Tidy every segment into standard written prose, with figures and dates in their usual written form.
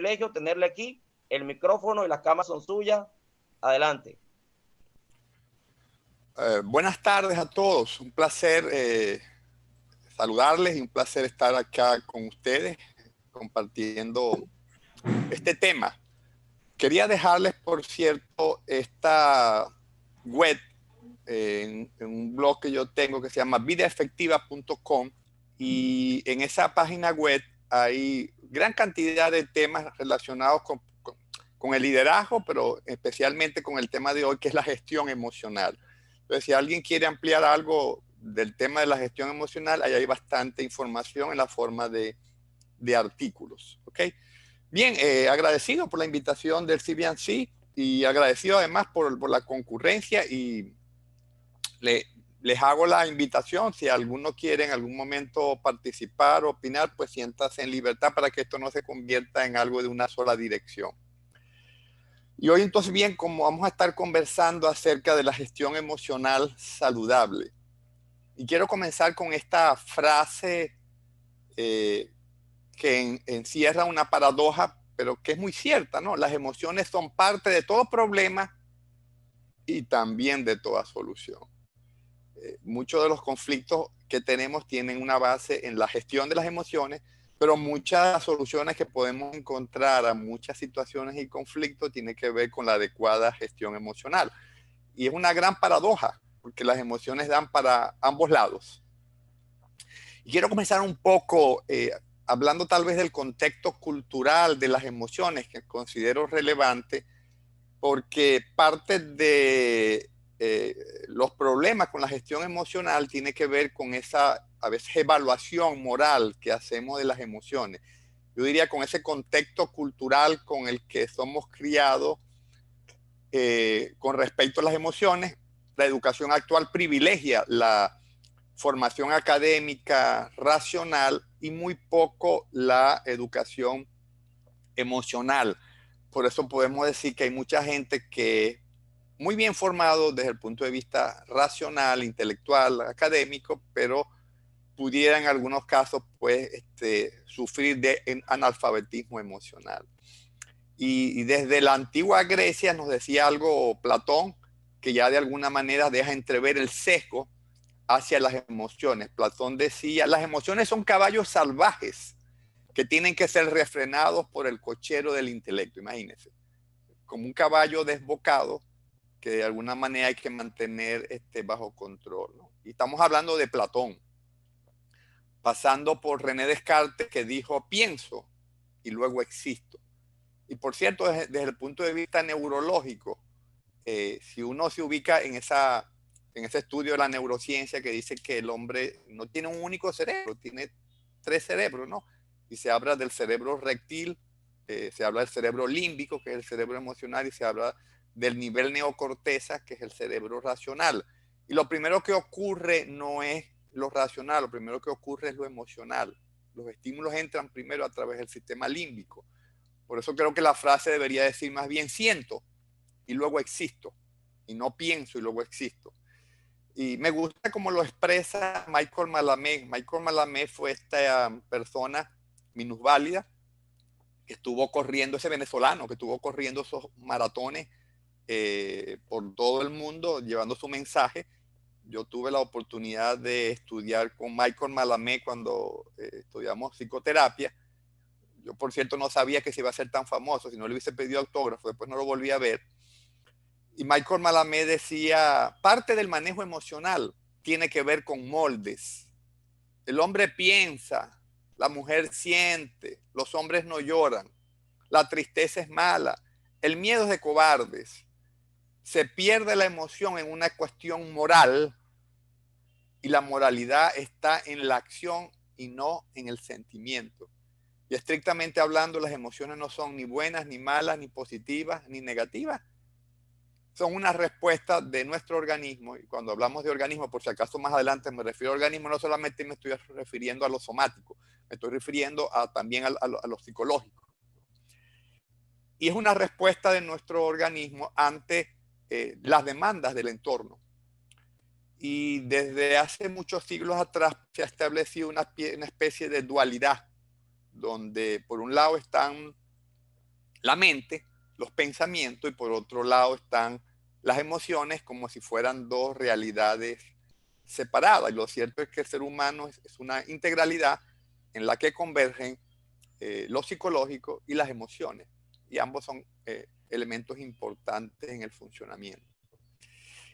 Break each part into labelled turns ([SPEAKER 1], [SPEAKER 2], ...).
[SPEAKER 1] privilegio tenerle aquí. El micrófono y las cámaras son suyas. Adelante.
[SPEAKER 2] Buenas tardes a todos. Un placer saludarles y un placer estar acá con ustedes compartiendo este tema. Quería dejarles, por cierto, esta web en un blog que yo tengo que se llama vidaefectiva.com, y en esa página web hay gran cantidad de temas relacionados con el liderazgo, pero especialmente con el tema de hoy, que es la gestión emocional. Entonces, si alguien quiere ampliar algo del tema de la gestión emocional, ahí hay bastante información en la forma de artículos. ¿Ok? Bien, agradecido por la invitación del CBNC y agradecido además por la concurrencia, y les hago la invitación, si alguno quiere en algún momento participar o opinar, pues siéntase en libertad para que esto no se convierta en algo de una sola dirección. Y hoy entonces, bien, como vamos a estar conversando acerca de la gestión emocional saludable, y quiero comenzar con esta frase que encierra una paradoja, pero que es muy cierta, ¿no? Las emociones son parte de todo problema y también de toda solución. Muchos de los conflictos que tenemos tienen una base en la gestión de las emociones, pero muchas de las soluciones que podemos encontrar a muchas situaciones y conflictos tienen que ver con la adecuada gestión emocional. Y es una gran paradoja, porque las emociones dan para ambos lados. Y quiero comenzar un poco hablando tal vez del contexto cultural de las emociones, que considero relevante, porque parte de los problemas con la gestión emocional tiene que ver con esa, a veces, evaluación moral que hacemos de las emociones. Yo diría con ese contexto cultural con el que somos criados con respecto a las emociones. La educación actual privilegia la formación académica racional y muy poco la educación emocional. Por eso podemos decir que hay mucha gente que muy bien formado desde el punto de vista racional, intelectual, académico, pero pudiera en algunos casos pues sufrir de analfabetismo emocional. Y desde la antigua Grecia nos decía algo Platón, que ya de alguna manera deja entrever el sesgo hacia las emociones. Platón decía, las emociones son caballos salvajes que tienen que ser refrenados por el cochero del intelecto. Imagínense, como un caballo desbocado que de alguna manera hay que mantener bajo control, ¿no? Y estamos hablando de Platón, pasando por René Descartes, que dijo pienso y luego existo. Y por cierto, desde el punto de vista neurológico, si uno se ubica en ese estudio de la neurociencia que dice que el hombre no tiene un único cerebro, tiene 3 cerebros, ¿no? Y se habla del cerebro reptil, se habla del cerebro límbico, que es el cerebro emocional, y se habla del nivel neocorteza, que es el cerebro racional. Y lo primero que ocurre no es lo racional, lo primero que ocurre es lo emocional. Los estímulos entran primero a través del sistema límbico. Por eso creo que la frase debería decir más bien siento y luego existo, y no pienso y luego existo. Y me gusta cómo lo expresa Michael Malamé. Michael Malamé fue esta persona minusválida que estuvo corriendo, ese venezolano que estuvo corriendo esos maratones por todo el mundo, llevando su mensaje. Yo tuve la oportunidad de estudiar con Michael Malamé cuando estudiamos psicoterapia. Yo, por cierto, no sabía que se iba a ser tan famoso, si no le hubiese pedido autógrafo, después no lo volví a ver. Y Michael Malamé decía, parte del manejo emocional tiene que ver con moldes. El hombre piensa, la mujer siente, los hombres no lloran, la tristeza es mala, el miedo es de cobardes. Se pierde la emoción en una cuestión moral, y la moralidad está en la acción y no en el sentimiento. Y estrictamente hablando, las emociones no son ni buenas, ni malas, ni positivas, ni negativas. Son una respuesta de nuestro organismo. Y cuando hablamos de organismo, por si acaso más adelante me refiero a organismo, no solamente me estoy refiriendo a lo somático, me estoy refiriendo también a lo psicológico. Y es una respuesta de nuestro organismo ante las demandas del entorno. Y desde hace muchos siglos atrás se ha establecido una especie de dualidad, donde por un lado están la mente, los pensamientos, y por otro lado están las emociones como si fueran dos realidades separadas. Y lo cierto es que el ser humano es una integralidad en la que convergen lo psicológico y las emociones. Y ambos son elementos importantes en el funcionamiento.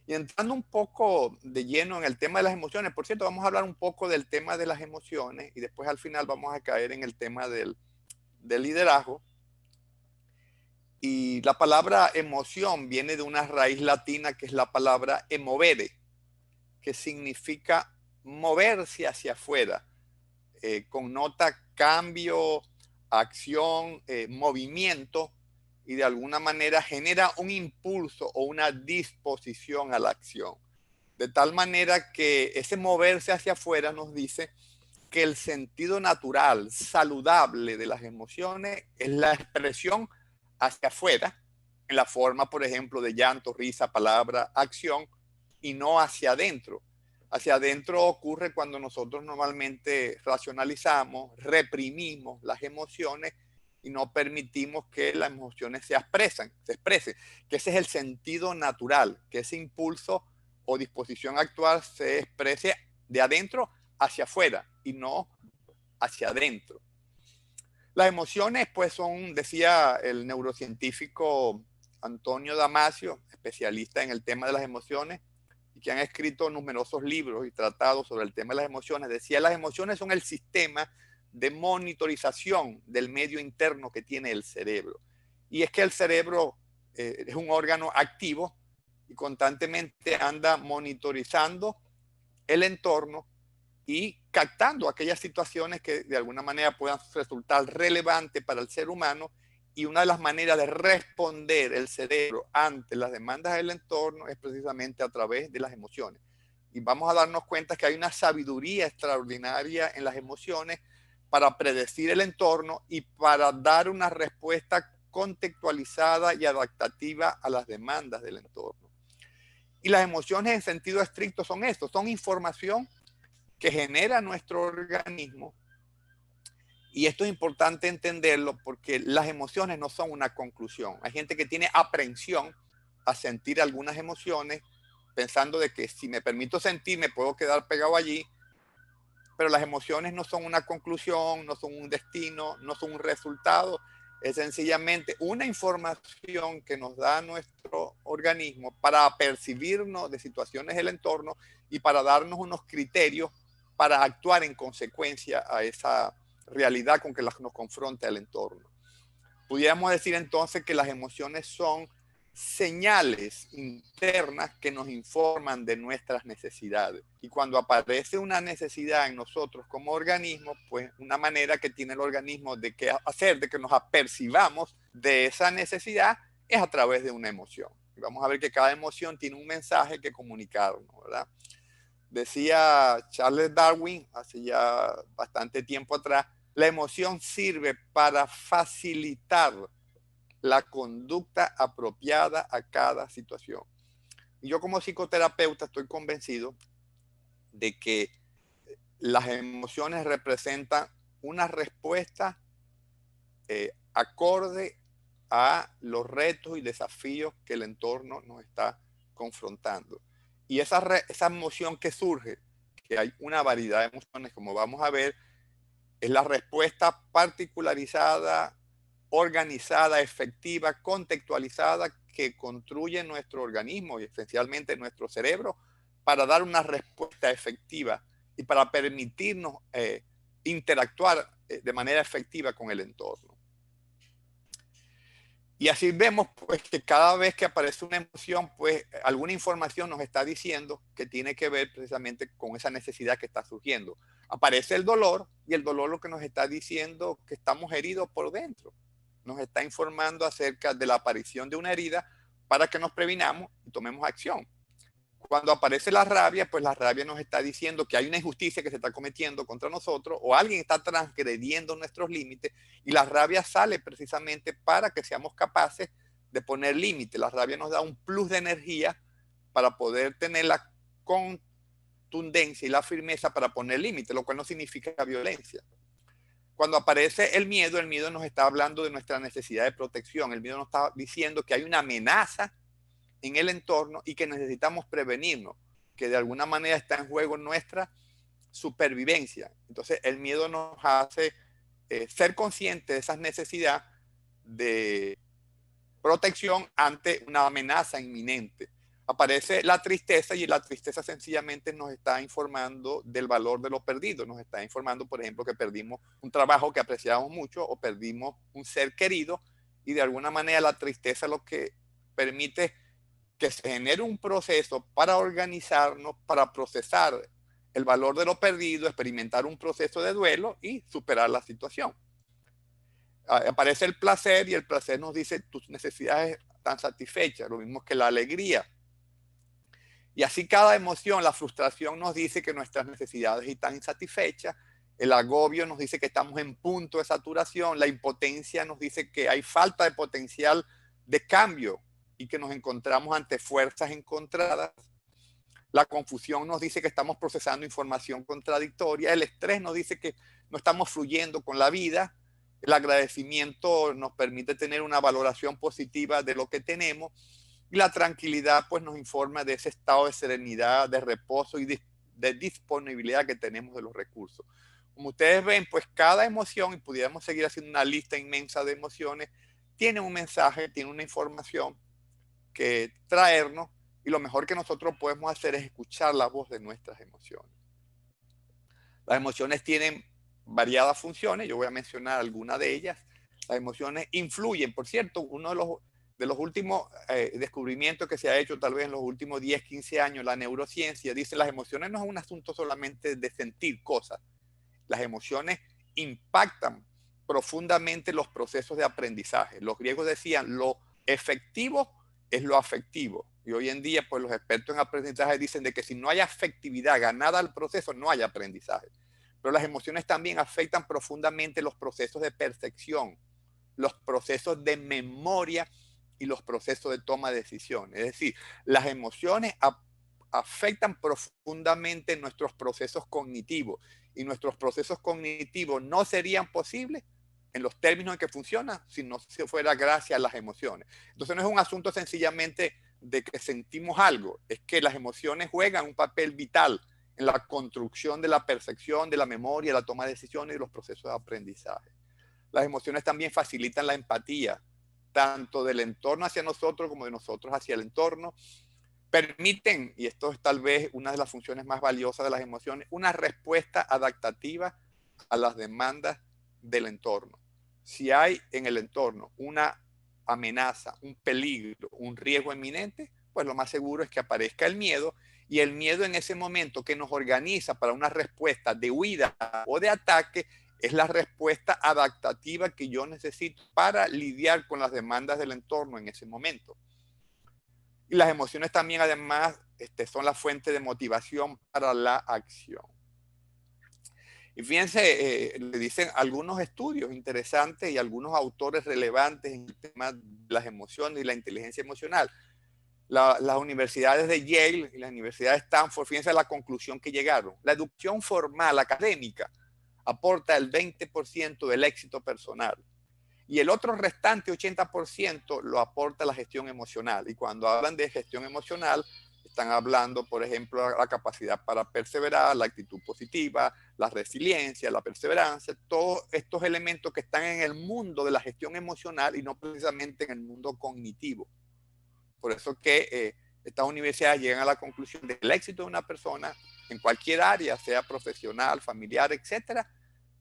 [SPEAKER 2] Y entrando un poco de lleno en el tema de las emociones, por cierto, vamos a hablar un poco del tema de las emociones y después al final vamos a caer en el tema del liderazgo. Y la palabra emoción viene de una raíz latina que es la palabra emovere, que significa moverse hacia afuera, connota cambio, acción, movimiento, y de alguna manera genera un impulso o una disposición a la acción. De tal manera que ese moverse hacia afuera nos dice que el sentido natural, saludable de las emociones es la expresión hacia afuera, en la forma, por ejemplo, de llanto, risa, palabra, acción, y no hacia adentro. Hacia adentro ocurre cuando nosotros normalmente racionalizamos, reprimimos las emociones y no permitimos que las emociones se expresen, que ese es el sentido natural, que ese impulso o disposición a actuar se exprese de adentro hacia afuera y no hacia adentro. Las emociones, pues, son, decía el neurocientífico Antonio Damasio, especialista en el tema de las emociones, y que han escrito numerosos libros y tratados sobre el tema de las emociones, decía, las emociones son el sistema de monitorización del medio interno que tiene el cerebro. Y es que el cerebro es un órgano activo y constantemente anda monitorizando el entorno y captando aquellas situaciones que de alguna manera puedan resultar relevantes para el ser humano. Y una de las maneras de responder el cerebro ante las demandas del entorno es precisamente a través de las emociones. Y vamos a darnos cuenta que hay una sabiduría extraordinaria en las emociones para predecir el entorno y para dar una respuesta contextualizada y adaptativa a las demandas del entorno. Y las emociones en sentido estricto son esto, son información que genera nuestro organismo. Y esto es importante entenderlo porque las emociones no son una conclusión. Hay gente que tiene aprensión a sentir algunas emociones pensando de que si me permito sentir me puedo quedar pegado allí, pero las emociones no son una conclusión, no son un destino, no son un resultado. Es sencillamente una información que nos da nuestro organismo para percibirnos de situaciones del entorno y para darnos unos criterios para actuar en consecuencia a esa realidad con que nos confronta el entorno. Pudiéramos decir entonces que las emociones son señales internas que nos informan de nuestras necesidades. Y cuando aparece una necesidad en nosotros como organismo, pues una manera que tiene el organismo de que hacer, de que nos apercibamos de esa necesidad es a través de una emoción. Y vamos a ver que cada emoción tiene un mensaje que comunicarnos, ¿verdad? Decía Charles Darwin hace ya bastante tiempo atrás, la emoción sirve para facilitar la conducta apropiada a cada situación. Y yo como psicoterapeuta estoy convencido de que las emociones representan una respuesta acorde a los retos y desafíos que el entorno nos está confrontando. Y esa emoción que surge, que hay una variedad de emociones, como vamos a ver, es la respuesta particularizada, organizada, efectiva, contextualizada que construye nuestro organismo y esencialmente nuestro cerebro para dar una respuesta efectiva y para permitirnos interactuar de manera efectiva con el entorno. Y así vemos pues que cada vez que aparece una emoción, pues alguna información nos está diciendo que tiene que ver precisamente con esa necesidad que está surgiendo. Aparece el dolor y el dolor lo que nos está diciendo que estamos heridos por dentro. Nos está informando acerca de la aparición de una herida para que nos previnamos y tomemos acción. Cuando aparece la rabia, pues la rabia nos está diciendo que hay una injusticia que se está cometiendo contra nosotros o alguien está transgrediendo nuestros límites y la rabia sale precisamente para que seamos capaces de poner límites. La rabia nos da un plus de energía para poder tener la contundencia y la firmeza para poner límites, lo cual no significa violencia. Cuando aparece el miedo nos está hablando de nuestra necesidad de protección. El miedo nos está diciendo que hay una amenaza en el entorno y que necesitamos prevenirnos, que de alguna manera está en juego nuestra supervivencia. Entonces el miedo nos hace ser conscientes de esa necesidad de protección ante una amenaza inminente. Aparece la tristeza y la tristeza sencillamente nos está informando del valor de lo perdido. Nos está informando, por ejemplo, que perdimos un trabajo que apreciamos mucho o perdimos un ser querido, y de alguna manera la tristeza lo que permite que se genere un proceso para organizarnos, para procesar el valor de lo perdido, experimentar un proceso de duelo y superar la situación. Aparece el placer y el placer nos dice tus necesidades están satisfechas, lo mismo que la alegría. Y así cada emoción, la frustración nos dice que nuestras necesidades están insatisfechas, el agobio nos dice que estamos en punto de saturación, la impotencia nos dice que hay falta de potencial de cambio y que nos encontramos ante fuerzas encontradas. La confusión nos dice que estamos procesando información contradictoria, el estrés nos dice que no estamos fluyendo con la vida, el agradecimiento nos permite tener una valoración positiva de lo que tenemos, y la tranquilidad pues nos informa de ese estado de serenidad, de reposo y de disponibilidad que tenemos de los recursos. Como ustedes ven, pues cada emoción, y pudiéramos seguir haciendo una lista inmensa de emociones, tiene un mensaje, tiene una información que traernos, y lo mejor que nosotros podemos hacer es escuchar la voz de nuestras emociones. Las emociones tienen variadas funciones, yo voy a mencionar algunas de ellas. Las emociones influyen, por cierto, uno de los últimos descubrimientos que se ha hecho tal vez en los últimos 10, 15 años, la neurociencia dice las emociones no es un asunto solamente de sentir cosas, las emociones impactan profundamente los procesos de aprendizaje. Los griegos decían lo efectivo es lo afectivo, y hoy en día pues los expertos en aprendizaje dicen de que si no hay afectividad ganada al proceso no hay aprendizaje. Pero las emociones también afectan profundamente los procesos de percepción, los procesos de memoria y los procesos de toma de decisiones. Es decir, las emociones afectan profundamente nuestros procesos cognitivos, y nuestros procesos cognitivos no serían posibles en los términos en que funcionan si no fuera gracias a las emociones. Entonces no es un asunto sencillamente de que sentimos algo, es que las emociones juegan un papel vital en la construcción de la percepción, de la memoria, la toma de decisiones y los procesos de aprendizaje. Las emociones también facilitan la empatía, tanto del entorno hacia nosotros como de nosotros hacia el entorno. Permiten, y esto es tal vez una de las funciones más valiosas de las emociones, una respuesta adaptativa a las demandas del entorno. Si hay en el entorno una amenaza, un peligro, un riesgo inminente, pues lo más seguro es que aparezca el miedo, y el miedo en ese momento que nos organiza para una respuesta de huida o de ataque es la respuesta adaptativa que yo necesito para lidiar con las demandas del entorno en ese momento. Y las emociones también además son la fuente de motivación para la acción. Y fíjense, le dicen algunos estudios interesantes y algunos autores relevantes en el tema de las emociones y la inteligencia emocional. Las universidades de Yale y la Universidad de Stanford, fíjense la conclusión que llegaron. La educación formal académica aporta el 20% del éxito personal, y el otro restante 80% lo aporta la gestión emocional. Y cuando hablan de gestión emocional, están hablando, por ejemplo, la capacidad para perseverar, la actitud positiva, la resiliencia, la perseverancia, todos estos elementos que están en el mundo de la gestión emocional y no precisamente en el mundo cognitivo. Por eso que estas universidades llegan a la conclusión de que el éxito de una persona en cualquier área, sea profesional, familiar, etcétera,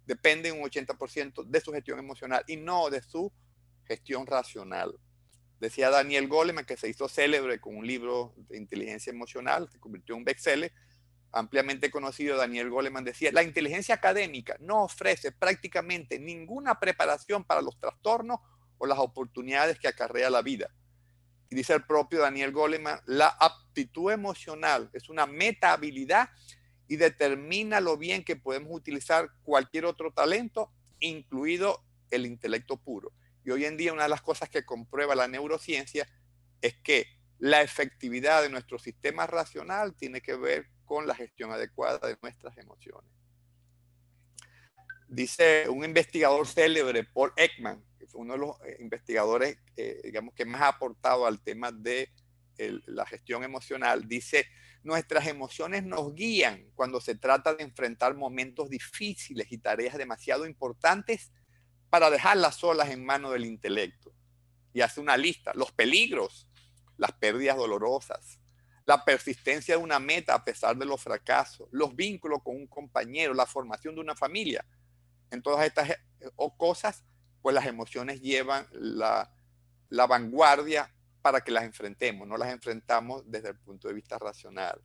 [SPEAKER 2] depende un 80% de su gestión emocional y no de su gestión racional. Decía Daniel Goleman, que se hizo célebre con un libro de inteligencia emocional, se convirtió en un bestseller, ampliamente conocido. Daniel Goleman decía, la inteligencia académica no ofrece prácticamente ninguna preparación para los trastornos o las oportunidades que acarrea la vida. Y dice el propio Daniel Goleman, la aptitud emocional es una meta habilidad y determina lo bien que podemos utilizar cualquier otro talento, incluido el intelecto puro. Y hoy en día una de las cosas que comprueba la neurociencia es que la efectividad de nuestro sistema racional tiene que ver con la gestión adecuada de nuestras emociones. Dice un investigador célebre, Paul Ekman, que fue uno de los investigadores, digamos, que más ha aportado al tema de la gestión emocional, dice: nuestras emociones nos guían cuando se trata de enfrentar momentos difíciles y tareas demasiado importantes para dejarlas solas en manos del intelecto. Y hace una lista: los peligros, las pérdidas dolorosas, la persistencia de una meta a pesar de los fracasos, los vínculos con un compañero, la formación de una familia. En todas estas cosas, pues las emociones llevan la vanguardia para que las enfrentemos, no las enfrentamos desde el punto de vista racional.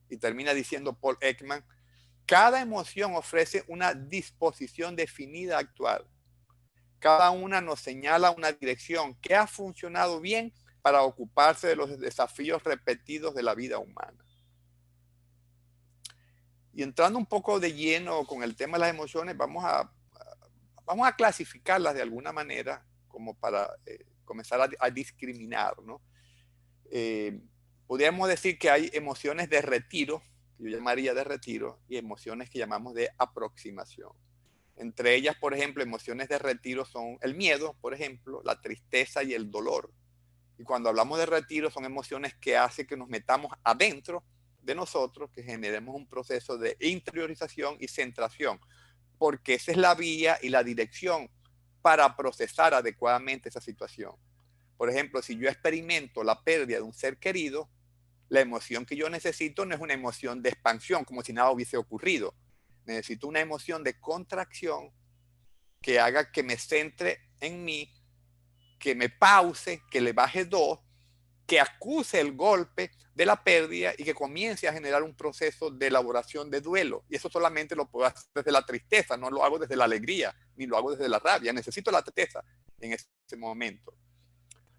[SPEAKER 2] Y termina diciendo Paul Ekman: cada emoción ofrece una disposición definida a actuar. Cada una nos señala una dirección que ha funcionado bien para ocuparse de los desafíos repetidos de la vida humana. Y entrando un poco de lleno con el tema de las emociones, vamos a clasificarlas de alguna manera como para comenzar a discriminar, ¿no? Podríamos decir que hay emociones de retiro, yo llamaría de retiro, y emociones que llamamos de aproximación. Entre ellas, por ejemplo, emociones de retiro son el miedo, por ejemplo, la tristeza y el dolor. Y cuando hablamos de retiro, son emociones que hacen que nos metamos adentro de nosotros, que generemos un proceso de interiorización y centración, porque esa es la vía y la dirección para procesar adecuadamente esa situación. Por ejemplo, si yo experimento la pérdida de un ser querido, la emoción que yo necesito no es una emoción de expansión, como si nada hubiese ocurrido. Necesito una emoción de contracción que haga que me centre en mí, que me pause, que le baje dos, que acuse el golpe de la pérdida y que comience a generar un proceso de elaboración de duelo. Y eso solamente lo puedo hacer desde la tristeza, no lo hago desde la alegría, ni lo hago desde la rabia. Necesito la tristeza en ese momento.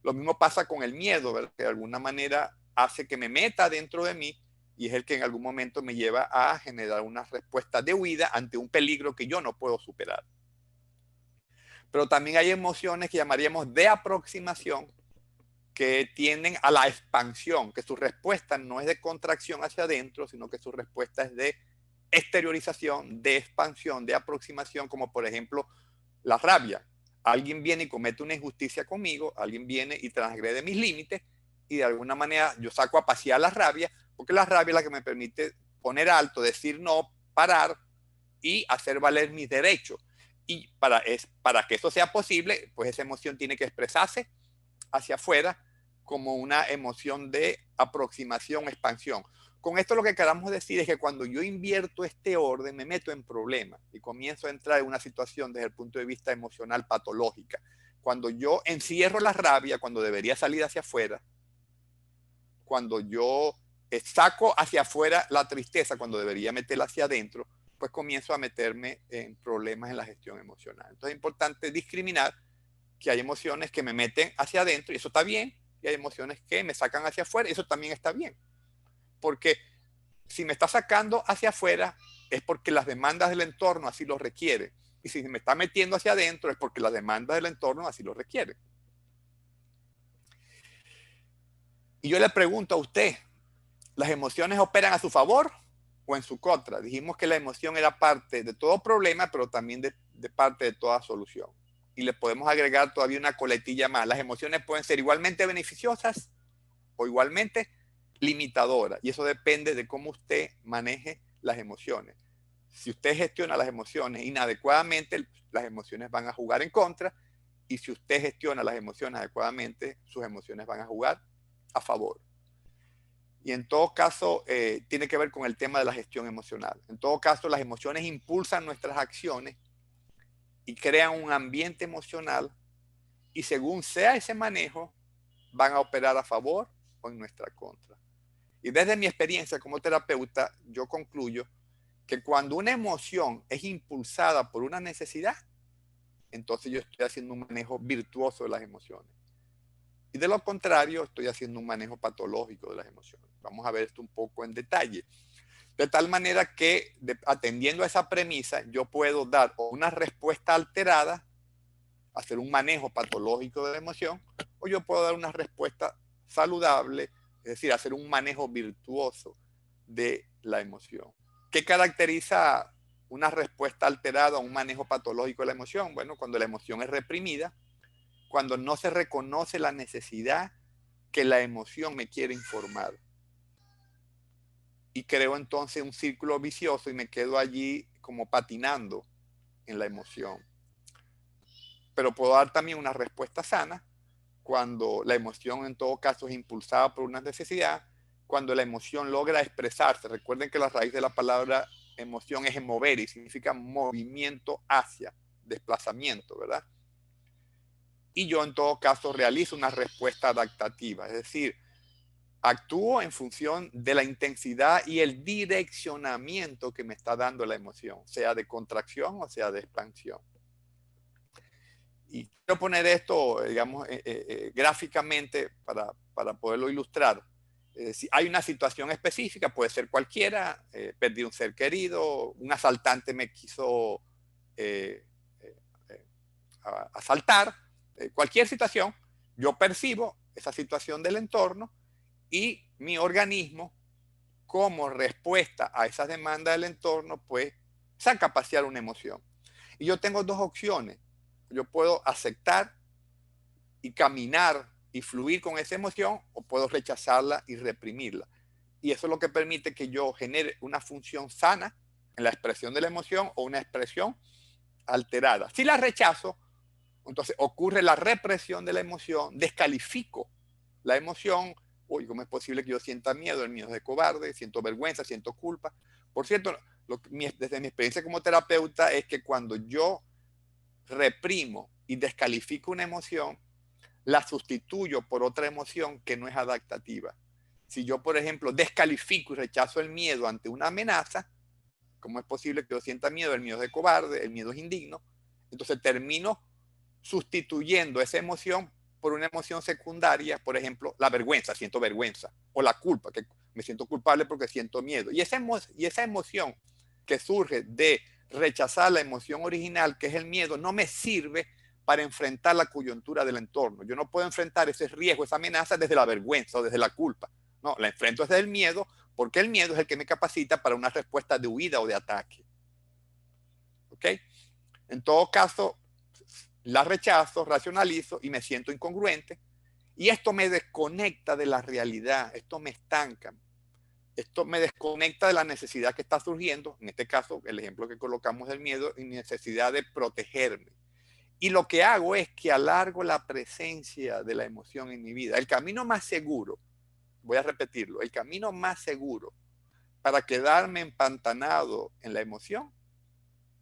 [SPEAKER 2] Lo mismo pasa con el miedo, ¿verdad? Que de alguna manera hace que me meta dentro de mí y es el que en algún momento me lleva a generar una respuesta de huida ante un peligro que yo no puedo superar. Pero también hay emociones que llamaríamos de aproximación, que tienden a la expansión, que su respuesta no es de contracción hacia adentro, sino que su respuesta es de exteriorización, de expansión, de aproximación, como por ejemplo la rabia. Alguien viene y comete una injusticia conmigo, alguien viene y transgrede mis límites y de alguna manera yo saco a pasear la rabia, porque la rabia es la que me permite poner alto, decir no, parar y hacer valer mis derechos. Y para que eso sea posible, pues esa emoción tiene que expresarse hacia afuera como una emoción de aproximación, expansión. Con esto lo que queramos decir es que cuando yo invierto este orden, me meto en problemas y comienzo a entrar en una situación desde el punto de vista emocional patológica. Cuando yo encierro la rabia, cuando debería salir hacia afuera, cuando yo saco hacia afuera la tristeza, cuando debería meterla hacia adentro, pues comienzo a meterme en problemas en la gestión emocional. Entonces es importante discriminar que hay emociones que me meten hacia adentro y eso está bien, y hay emociones que me sacan hacia afuera y eso también está bien. Porque si me está sacando hacia afuera es porque las demandas del entorno así lo requieren. Y si me está metiendo hacia adentro es porque las demandas del entorno así lo requieren. Y yo le pregunto a usted, ¿las emociones operan a su favor o en su contra? Dijimos que la emoción era parte de todo problema, pero también de parte de toda solución. Y le podemos agregar todavía una coletilla más. Las emociones pueden ser igualmente beneficiosas o igualmente limitadoras. Y eso depende de cómo usted maneje las emociones. Si usted gestiona las emociones inadecuadamente, las emociones van a jugar en contra. Y si usted gestiona las emociones adecuadamente, sus emociones van a jugar a favor. Y en todo caso, tiene que ver con el tema de la gestión emocional. En todo caso, las emociones impulsan nuestras acciones y crean un ambiente emocional y según sea ese manejo, van a operar a favor o en nuestra contra. Y desde mi experiencia como terapeuta, yo concluyo que cuando una emoción es impulsada por una necesidad, entonces yo estoy haciendo un manejo virtuoso de las emociones. Y de lo contrario, estoy haciendo un manejo patológico de las emociones. Vamos a ver esto un poco en detalle. De tal manera que, atendiendo a esa premisa, yo puedo dar una respuesta alterada, hacer un manejo patológico de la emoción, o yo puedo dar una respuesta saludable, es decir, hacer un manejo virtuoso de la emoción. ¿Qué caracteriza una respuesta alterada a un manejo patológico de la emoción? Bueno, cuando la emoción es reprimida, cuando no se reconoce la necesidad que la emoción me quiere informar. Y creo entonces un círculo vicioso y me quedo allí como patinando en la emoción. Pero puedo dar también una respuesta sana cuando la emoción en todo caso es impulsada por una necesidad, cuando la emoción logra expresarse. Recuerden que la raíz de la palabra emoción es mover y significa movimiento hacia, desplazamiento, ¿verdad? Y yo en todo caso realizo una respuesta adaptativa, es decir, actúo en función de la intensidad y el direccionamiento que me está dando la emoción, sea de contracción o sea de expansión. Y quiero poner esto, digamos, gráficamente para poderlo ilustrar. Si hay una situación específica, puede ser cualquiera, perdí un ser querido, un asaltante me quiso eh, eh, eh, asaltar, cualquier situación, yo percibo esa situación del entorno y mi organismo, como respuesta a esas demandas del entorno, pues saca a pasear una emoción. Y yo tengo dos opciones. Yo puedo aceptar y caminar y fluir con esa emoción o puedo rechazarla y reprimirla. Y eso es lo que permite que yo genere una función sana en la expresión de la emoción o una expresión alterada. Si la rechazo, entonces ocurre la represión de la emoción, descalifico la emoción. Uy, ¿cómo es posible que yo sienta miedo? El miedo es de cobarde, siento vergüenza, siento culpa. Por cierto, desde mi experiencia como terapeuta es que cuando yo reprimo y descalifico una emoción, la sustituyo por otra emoción que no es adaptativa. Si yo, por ejemplo, descalifico y rechazo el miedo ante una amenaza, ¿cómo es posible que yo sienta miedo? El miedo es de cobarde, el miedo es indigno. Entonces termino sustituyendo esa emoción por una emoción secundaria, por ejemplo, la vergüenza, siento vergüenza, o la culpa, que me siento culpable porque siento miedo. Y esa emoción que surge de rechazar la emoción original, que es el miedo, no me sirve para enfrentar la coyuntura del entorno. Yo no puedo enfrentar ese riesgo, esa amenaza desde la vergüenza o desde la culpa. No, la enfrento desde el miedo, porque el miedo es el que me capacita para una respuesta de huida o de ataque. ¿Ok? En todo caso, la rechazo, racionalizo y me siento incongruente. Y esto me desconecta de la realidad, esto me estanca, esto me desconecta de la necesidad que está surgiendo, en este caso, el ejemplo que colocamos del miedo y necesidad de protegerme. Y lo que hago es que alargo la presencia de la emoción en mi vida. El camino más seguro, voy a repetirlo, el camino más seguro para quedarme empantanado en la emoción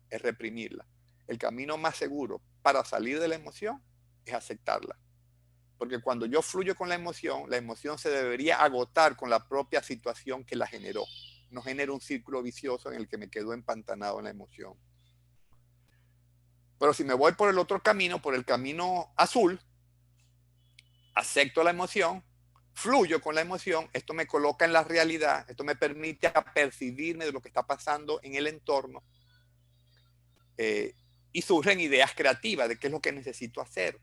[SPEAKER 2] es reprimirla. El camino más seguro para salir de la emoción es aceptarla. Porque cuando yo fluyo con la emoción se debería agotar con la propia situación que la generó. No genera un círculo vicioso en el que me quedo empantanado en la emoción. Pero si me voy por el otro camino, por el camino azul, acepto la emoción, fluyo con la emoción, esto me coloca en la realidad, esto me permite percibirme de lo que está pasando en el entorno y surgen ideas creativas de qué es lo que necesito hacer.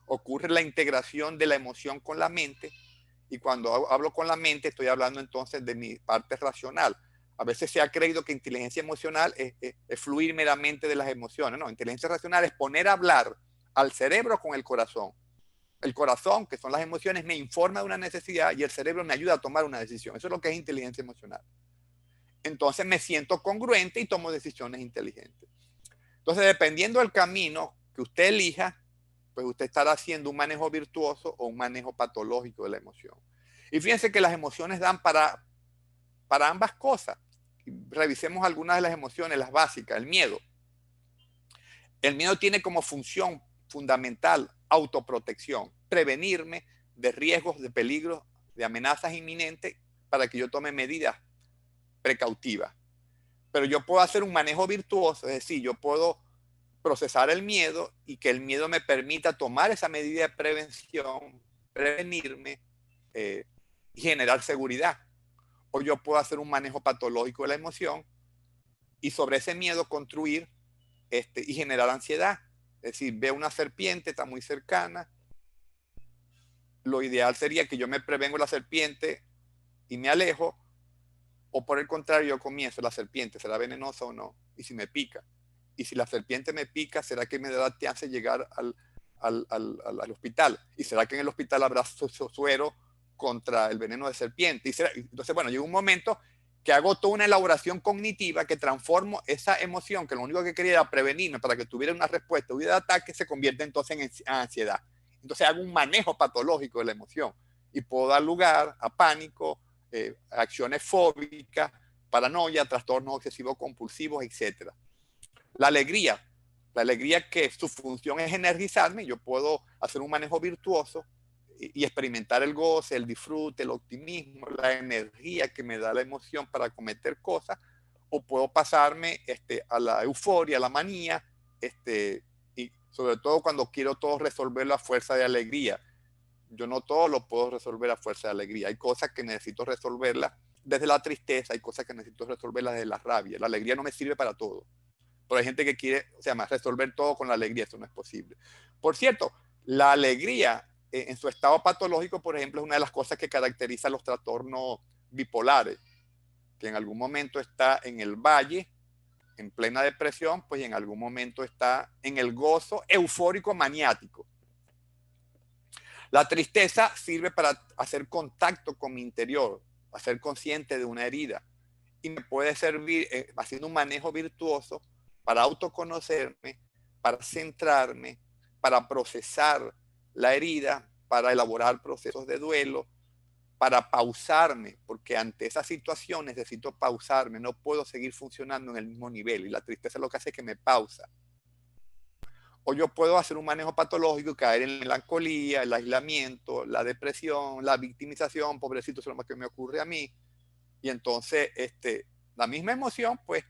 [SPEAKER 2] Ocurre la integración de la emoción con la mente y cuando hablo con la mente estoy hablando entonces de mi parte racional. A veces se ha creído que inteligencia emocional es fluir meramente de las emociones. No, inteligencia racional es poner a hablar al cerebro con el corazón. El corazón, que son las emociones, me informa de una necesidad y el cerebro me ayuda a tomar una decisión. Eso es lo que es inteligencia emocional. Entonces me siento congruente y tomo decisiones inteligentes. Entonces, dependiendo del camino que usted elija, pues usted estará haciendo un manejo virtuoso o un manejo patológico de la emoción. Y fíjense que las emociones dan para ambas cosas. Revisemos algunas de las emociones, las básicas. El miedo. El miedo tiene como función fundamental autoprotección, prevenirme de riesgos, de peligros, de amenazas inminentes para que yo tome medidas precautivas. Pero yo puedo hacer un manejo virtuoso, es decir, yo puedo procesar el miedo y que el miedo me permita tomar esa medida de prevención, prevenirme y generar seguridad. O yo puedo hacer un manejo patológico de la emoción y sobre ese miedo construir y generar ansiedad. Es decir, veo una serpiente, está muy cercana. Lo ideal sería que yo me prevengo la serpiente y me alejo, O por el contrario, yo comienzo, la serpiente, ¿será venenosa o no? Y si me pica. Y si la serpiente me pica, ¿será que me da chance de llegar al hospital? ¿Y será que en el hospital habrá suero contra el veneno de serpiente? Entonces, bueno, llega un momento que hago toda una elaboración cognitiva que transformo esa emoción, que lo único que quería era prevenirme para que tuviera una respuesta, hubiera ataque, se convierte entonces en ansiedad. Entonces hago un manejo patológico de la emoción y puedo dar lugar a pánico, acciones fóbicas, paranoia, trastornos obsesivos compulsivos, etc. La alegría que su función es energizarme, yo puedo hacer un manejo virtuoso y experimentar el goce, el disfrute, el optimismo, la energía que me da la emoción para cometer cosas, o puedo pasarme a la euforia, a la manía, y sobre todo cuando quiero todo resolverlo a fuerza de alegría. Yo no todo lo puedo resolver a fuerza de alegría. Hay cosas que necesito resolverlas desde la tristeza, hay cosas que necesito resolverlas desde la rabia. La alegría no me sirve para todo. Pero hay gente que quiere, o sea, más resolver todo con la alegría, eso no es posible. Por cierto, la alegría en su estado patológico, por ejemplo, es una de las cosas que caracteriza los trastornos bipolares, que en algún momento está en el valle, en plena depresión, pues en algún momento está en el gozo eufórico maniático. La tristeza sirve para hacer contacto con mi interior, a ser consciente de una herida, y me puede servir haciendo un manejo virtuoso para autoconocerme, para centrarme, para procesar la herida, para elaborar procesos de duelo, para pausarme, porque ante esa situación necesito pausarme, no puedo seguir funcionando en el mismo nivel, y la tristeza lo que hace es que me pausa. O yo puedo hacer un manejo patológico y caer en la melancolía, el aislamiento, la depresión, la victimización, pobrecito, eso es lo que me ocurre a mí. Y entonces, la misma emoción, pues,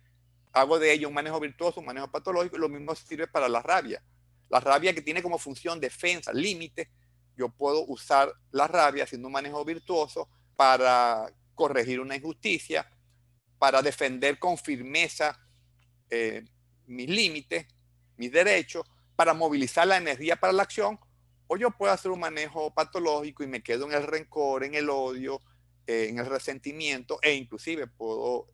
[SPEAKER 2] hago de ello un manejo virtuoso, un manejo patológico, y lo mismo sirve para la rabia. La rabia que tiene como función defensa, límite, yo puedo usar la rabia haciendo un manejo virtuoso para corregir una injusticia, para defender con firmeza mis límites, mis derechos, para movilizar la energía para la acción, o yo puedo hacer un manejo patológico y me quedo en el rencor, en el odio, en el resentimiento, e inclusive puedo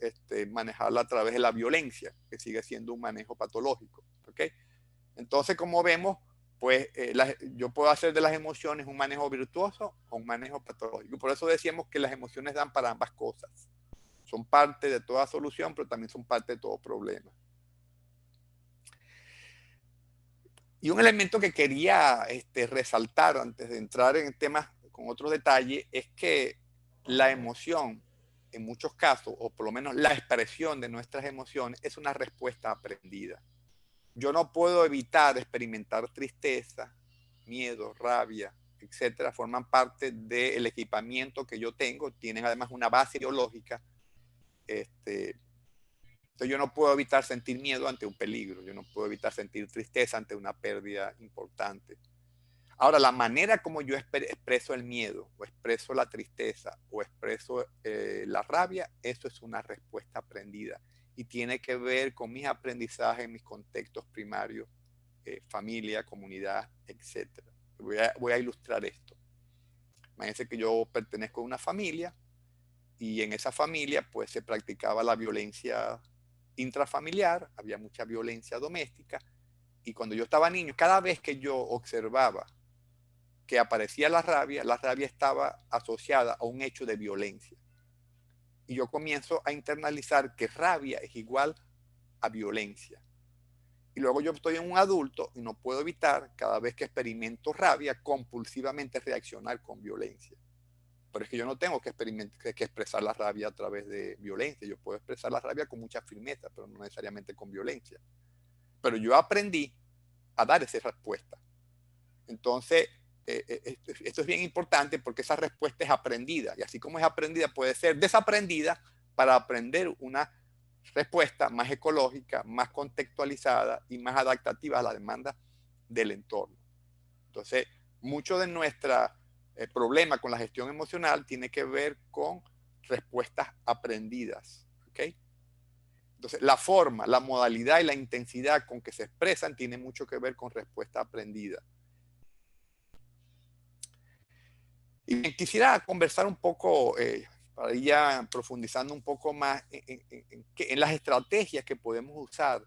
[SPEAKER 2] manejarla a través de la violencia, que sigue siendo un manejo patológico. ¿Okay? Entonces, como vemos, pues yo puedo hacer de las emociones un manejo virtuoso o un manejo patológico. Por eso decíamos que las emociones dan para ambas cosas. Son parte de toda solución, pero también son parte de todo problema. Y un elemento que quería resaltar antes de entrar en temas con otros detalles es que la emoción, en muchos casos, o por lo menos la expresión de nuestras emociones, es una respuesta aprendida. Yo no puedo evitar experimentar tristeza, miedo, rabia, etcétera. Forman parte del equipamiento que yo tengo, tienen además una base biológica. Entonces yo no puedo evitar sentir miedo ante un peligro, yo no puedo evitar sentir tristeza ante una pérdida importante. Ahora, la manera como yo expreso el miedo, o expreso la tristeza, o expreso la rabia, eso es una respuesta aprendida y tiene que ver con mis aprendizajes en mis contextos primarios, familia, comunidad, etc. Voy a ilustrar esto. Imagínense que yo pertenezco a una familia y en esa familia pues se practicaba la violencia intrafamiliar, había mucha violencia doméstica, y cuando yo estaba niño, cada vez que yo observaba que aparecía la rabia estaba asociada a un hecho de violencia. Y yo comienzo a internalizar que rabia es igual a violencia. Y luego yo estoy en un adulto y no puedo evitar, cada vez que experimento rabia, compulsivamente reaccionar con violencia. Pero es que yo no tengo que expresar la rabia a través de violencia. Yo puedo expresar la rabia con mucha firmeza, pero no necesariamente con violencia. Pero yo aprendí a dar esa respuesta. Entonces, esto es bien importante porque esa respuesta es aprendida. Y así como es aprendida, puede ser desaprendida para aprender una respuesta más ecológica, más contextualizada y más adaptativa a la demanda del entorno. Entonces, mucho de nuestra problema con la gestión emocional tiene que ver con respuestas aprendidas. ¿Okay? Entonces, la forma, la modalidad y la intensidad con que se expresan tiene mucho que ver con respuesta aprendida. Y quisiera conversar un poco para ir ya profundizando un poco más en las estrategias que podemos usar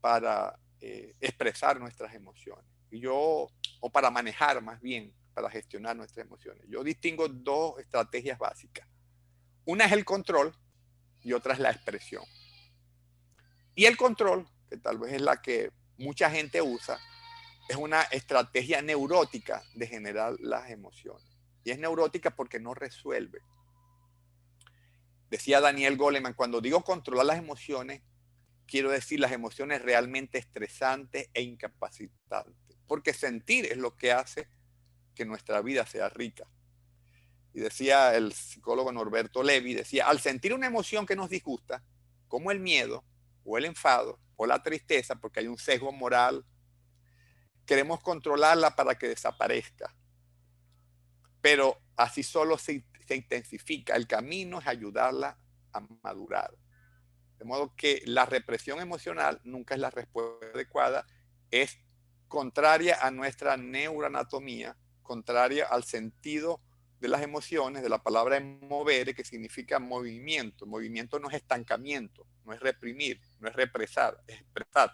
[SPEAKER 2] para expresar nuestras emociones. O para manejar más bien, para gestionar nuestras emociones. Yo distingo dos estrategias básicas. Una es el control y otra es la expresión. Y el control, que tal vez es la que mucha gente usa, es una estrategia neurótica de generar las emociones. Y es neurótica porque no resuelve. Decía Daniel Goleman, cuando digo controlar las emociones, quiero decir las emociones realmente estresantes e incapacitantes. Porque sentir es lo que hace que nuestra vida sea rica. Y decía el psicólogo Norberto Levi, decía, al sentir una emoción que nos disgusta, como el miedo o el enfado o la tristeza, porque hay un sesgo moral, queremos controlarla para que desaparezca. Pero así solo se intensifica. El camino es ayudarla a madurar. De modo que la represión emocional nunca es la respuesta adecuada, es contraria a nuestra neuroanatomía, contraria al sentido de las emociones, de la palabra movere, que significa movimiento. Movimiento no es estancamiento, no es reprimir, no es represar, es expresar.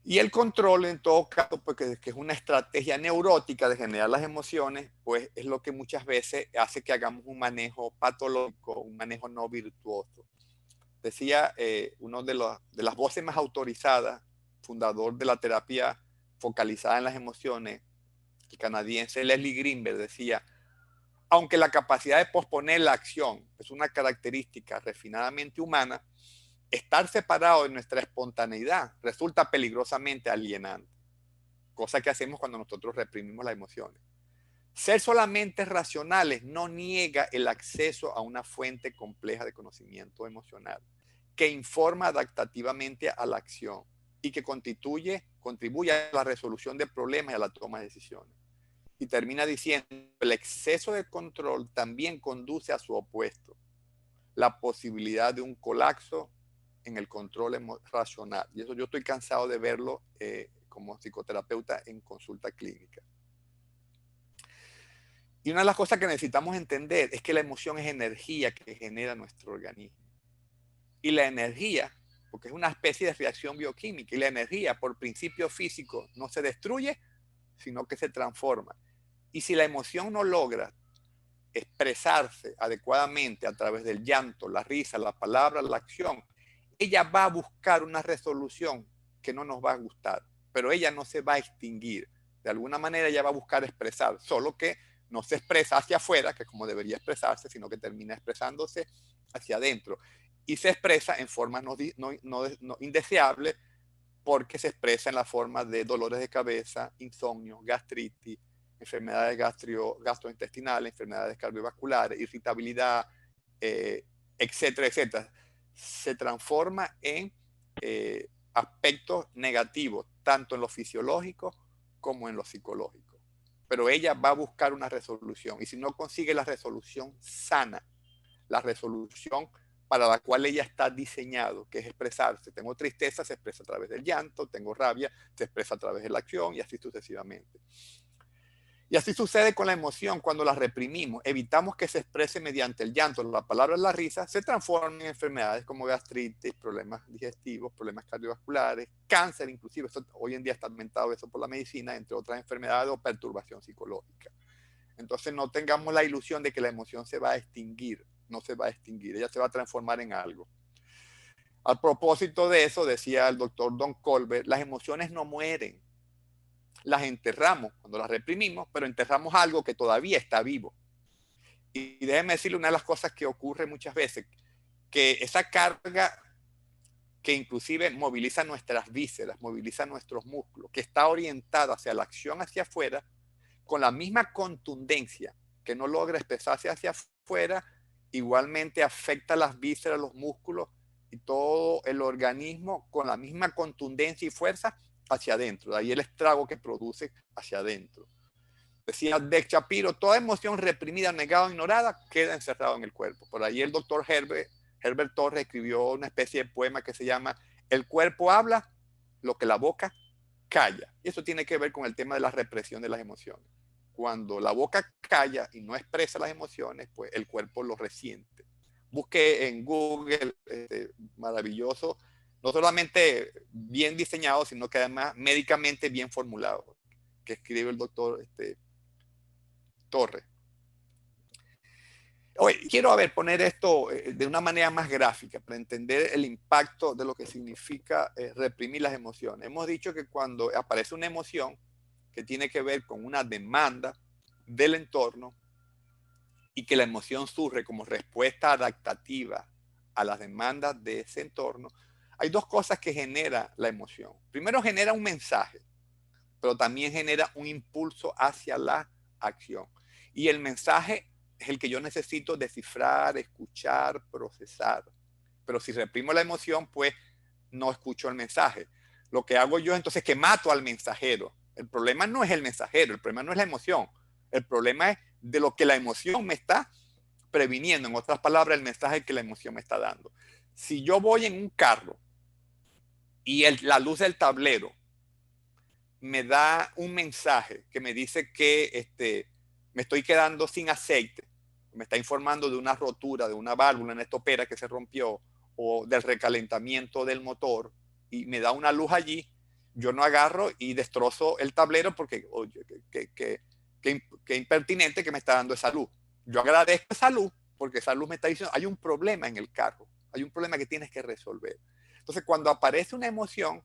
[SPEAKER 2] Y el control, en todo caso, porque es una estrategia neurótica de generar las emociones, pues es lo que muchas veces hace que hagamos un manejo patológico, un manejo no virtuoso. Decía uno de las voces más autorizadas, fundador de la terapia focalizada en las emociones, el canadiense Leslie Greenberg, decía, aunque la capacidad de posponer la acción es una característica refinadamente humana, estar separado de nuestra espontaneidad resulta peligrosamente alienante, cosa que hacemos cuando nosotros reprimimos las emociones. Ser solamente racionales no niega el acceso a una fuente compleja de conocimiento emocional que informa adaptativamente a la acción y que contribuye a la resolución de problemas y a la toma de decisiones. Y termina diciendo, el exceso de control también conduce a su opuesto, la posibilidad de un colapso en el control racional. Y eso yo estoy cansado de verlo como psicoterapeuta en consulta clínica. Y una de las cosas que necesitamos entender es que la emoción es energía que genera nuestro organismo. Y la energía, porque es una especie de reacción bioquímica, y la energía por principio físico no se destruye, sino que se transforma. Y si la emoción no logra expresarse adecuadamente a través del llanto, la risa, la palabra, la acción, ella va a buscar una resolución que no nos va a gustar, pero ella no se va a extinguir. De alguna manera ella va a buscar expresar, solo que no se expresa hacia afuera, que es como debería expresarse, sino que termina expresándose hacia adentro. Y se expresa en formas no indeseables, porque se expresa en la forma de dolores de cabeza, insomnio, gastritis, enfermedades gastrointestinales, enfermedades cardiovasculares, irritabilidad, etcétera, etcétera. Se transforma en aspectos negativos, tanto en lo fisiológico como en lo psicológico. Pero ella va a buscar una resolución, y si no consigue la resolución sana, la resolución para la cual ella está diseñado, que es expresarse. Tengo tristeza, se expresa a través del llanto, tengo rabia, se expresa a través de la acción, y así sucesivamente. Y así sucede con la emoción cuando la reprimimos. Evitamos que se exprese mediante el llanto. La palabra la risa se transforma en enfermedades como gastritis, problemas digestivos, problemas cardiovasculares, cáncer inclusive. Hoy en día está aumentado eso por la medicina, entre otras enfermedades o perturbación psicológica. Entonces no tengamos la ilusión de que la emoción se va a extinguir. No se va a extinguir, ella se va a transformar en algo. A propósito de eso, decía el doctor Don Colbert, las emociones no mueren. Las enterramos cuando las reprimimos, pero enterramos algo que todavía está vivo. Y déjeme decirle una de las cosas que ocurre muchas veces, que esa carga que inclusive moviliza nuestras vísceras, moviliza nuestros músculos, que está orientada hacia la acción hacia afuera, con la misma contundencia que no logra expresarse hacia afuera, igualmente afecta las vísceras, los músculos y todo el organismo con la misma contundencia y fuerza hacia adentro. De ahí el estrago que produce hacia adentro. Decía Dex Shapiro, toda emoción reprimida, negada o ignorada queda encerrada en el cuerpo. Por ahí el doctor Herbert Torres escribió una especie de poema que se llama El cuerpo habla lo que la boca calla. Y eso tiene que ver con el tema de la represión de las emociones. cuando la boca calla y no expresa las emociones, pues el cuerpo lo resiente. Busque en Google, maravilloso, no solamente bien diseñado, sino que además médicamente bien formulado, que escribe el doctor Torres. Oye, quiero poner esto de una manera más gráfica para entender el impacto de lo que significa reprimir las emociones. Hemos dicho que cuando aparece una emoción que tiene que ver con una demanda del entorno y que la emoción surge como respuesta adaptativa a las demandas de ese entorno, hay dos cosas que genera la emoción. Primero, genera un mensaje, pero también genera un impulso hacia la acción. Y el mensaje es el que yo necesito descifrar, escuchar, procesar. Pero si reprimo la emoción, pues no escucho el mensaje. Lo que hago yo entonces es que mato al mensajero. El problema no es el mensajero, el problema no es la emoción. El problema es de lo que la emoción me está previniendo. En otras palabras, el mensaje que la emoción me está dando. Si yo voy en un carro y la luz del tablero me da un mensaje que me dice que me estoy quedando sin aceite, me está informando de una rotura, de una válvula, una estopera que se rompió o del recalentamiento del motor y me da una luz allí, yo no agarro y destrozo el tablero porque, oye, qué impertinente que me está dando esa luz. Yo agradezco esa luz porque esa luz me está diciendo, hay un problema en el carro, hay un problema que tienes que resolver. Entonces, cuando aparece una emoción,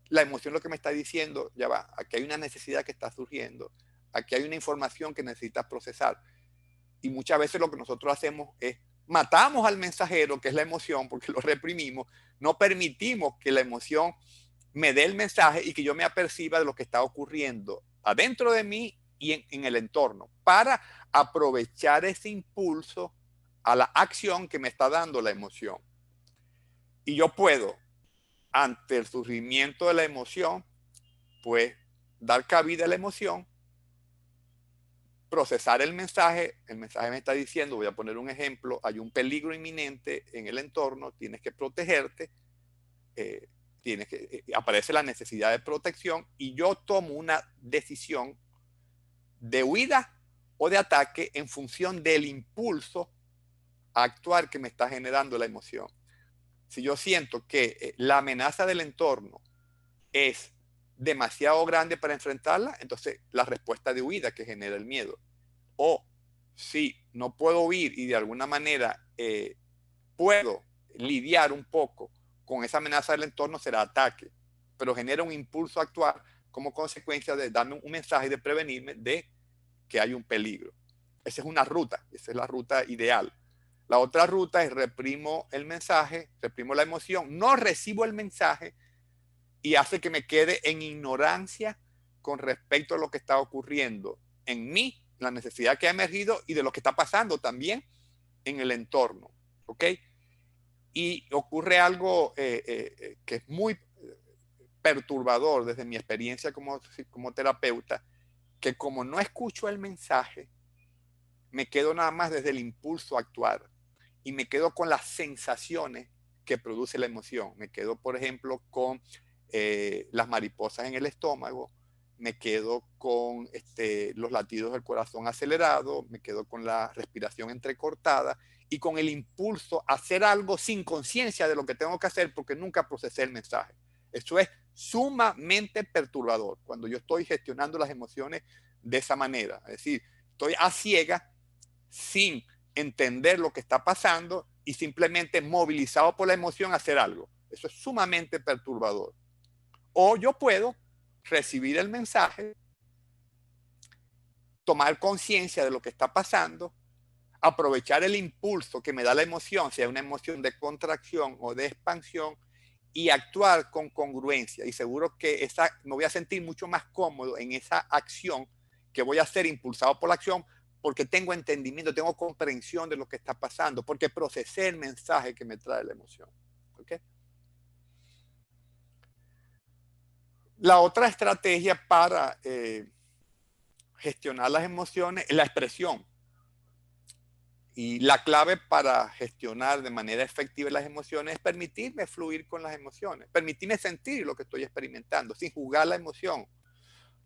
[SPEAKER 2] la emoción lo que me está diciendo, ya va, aquí hay una necesidad que está surgiendo, aquí hay una información que necesitas procesar. Y muchas veces lo que nosotros hacemos es matamos al mensajero, que es la emoción, porque lo reprimimos, no permitimos que la emoción me dé el mensaje y que yo me aperciba de lo que está ocurriendo adentro de mí y en el entorno, para aprovechar ese impulso a la acción que me está dando la emoción. Y yo puedo, ante el surgimiento de la emoción, pues dar cabida a la emoción, procesar el mensaje me está diciendo, voy a poner un ejemplo, hay un peligro inminente en el entorno, tienes que protegerte, aparece la necesidad de protección y yo tomo una decisión de huida o de ataque en función del impulso a actuar que me está generando la emoción. Si yo siento que la amenaza del entorno es demasiado grande para enfrentarla, entonces la respuesta de huida que genera el miedo. O si no puedo huir y de alguna manera puedo lidiar un poco con esa amenaza del entorno, será ataque, pero genera un impulso a actuar como consecuencia de darme un mensaje de prevenirme de que hay un peligro. Esa es una ruta, esa es la ruta ideal. La otra ruta es reprimo el mensaje, reprimo la emoción, no recibo el mensaje y hace que me quede en ignorancia con respecto a lo que está ocurriendo en mí, la necesidad que ha emergido y de lo que está pasando también en el entorno. ¿Ok? Y ocurre algo que es muy perturbador desde mi experiencia como terapeuta, que como no escucho el mensaje, me quedo nada más desde el impulso a actuar y me quedo con las sensaciones que produce la emoción. Me quedo, por ejemplo, con las mariposas en el estómago, me quedo con los latidos del corazón acelerados, me quedo con la respiración entrecortada y con el impulso a hacer algo sin conciencia de lo que tengo que hacer porque nunca procesé el mensaje. Eso es sumamente perturbador cuando yo estoy gestionando las emociones de esa manera. Es decir, estoy a ciegas sin entender lo que está pasando y simplemente movilizado por la emoción a hacer algo. Eso es sumamente perturbador. O yo puedo recibir el mensaje, tomar conciencia de lo que está pasando, aprovechar el impulso que me da la emoción, sea una emoción de contracción o de expansión, y actuar con congruencia. Y seguro que me voy a sentir mucho más cómodo en esa acción que voy a hacer impulsado por la acción, porque tengo entendimiento, tengo comprensión de lo que está pasando, porque procesé el mensaje que me trae la emoción. ¿Okay? La otra estrategia para gestionar las emociones es la expresión. Y la clave para gestionar de manera efectiva las emociones es permitirme fluir con las emociones, permitirme sentir lo que estoy experimentando sin juzgar la emoción.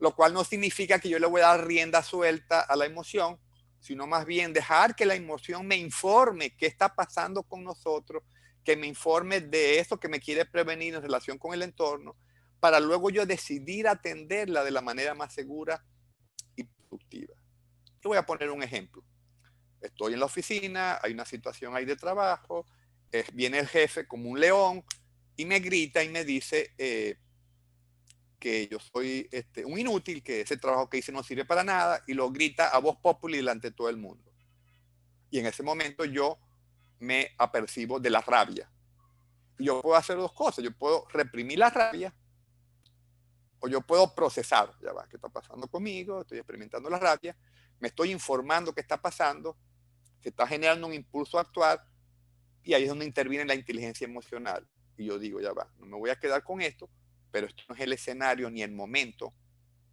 [SPEAKER 2] lo cual no significa que yo le voy a dar rienda suelta a la emoción, sino más bien dejar que la emoción me informe qué está pasando con nosotros, que me informe de eso que me quiere prevenir en relación con el entorno, para luego yo decidir atenderla de la manera más segura y productiva. Yo voy a poner un ejemplo. Estoy en la oficina, hay una situación ahí de trabajo, viene el jefe como un león y me grita y me dice que yo soy un inútil, que ese trabajo que hice no sirve para nada, y lo grita a voz populi delante de todo el mundo. Y en ese momento yo me apercibo de la rabia. Y yo puedo hacer dos cosas. Yo puedo reprimir la rabia o yo puedo procesar. Ya va, ¿qué está pasando conmigo? Estoy experimentando la rabia. Me estoy informando qué está pasando. Se está generando un impulso a actuar. Y ahí es donde interviene la inteligencia emocional. Y yo digo, ya va, no me voy a quedar con esto, pero esto no es el escenario ni el momento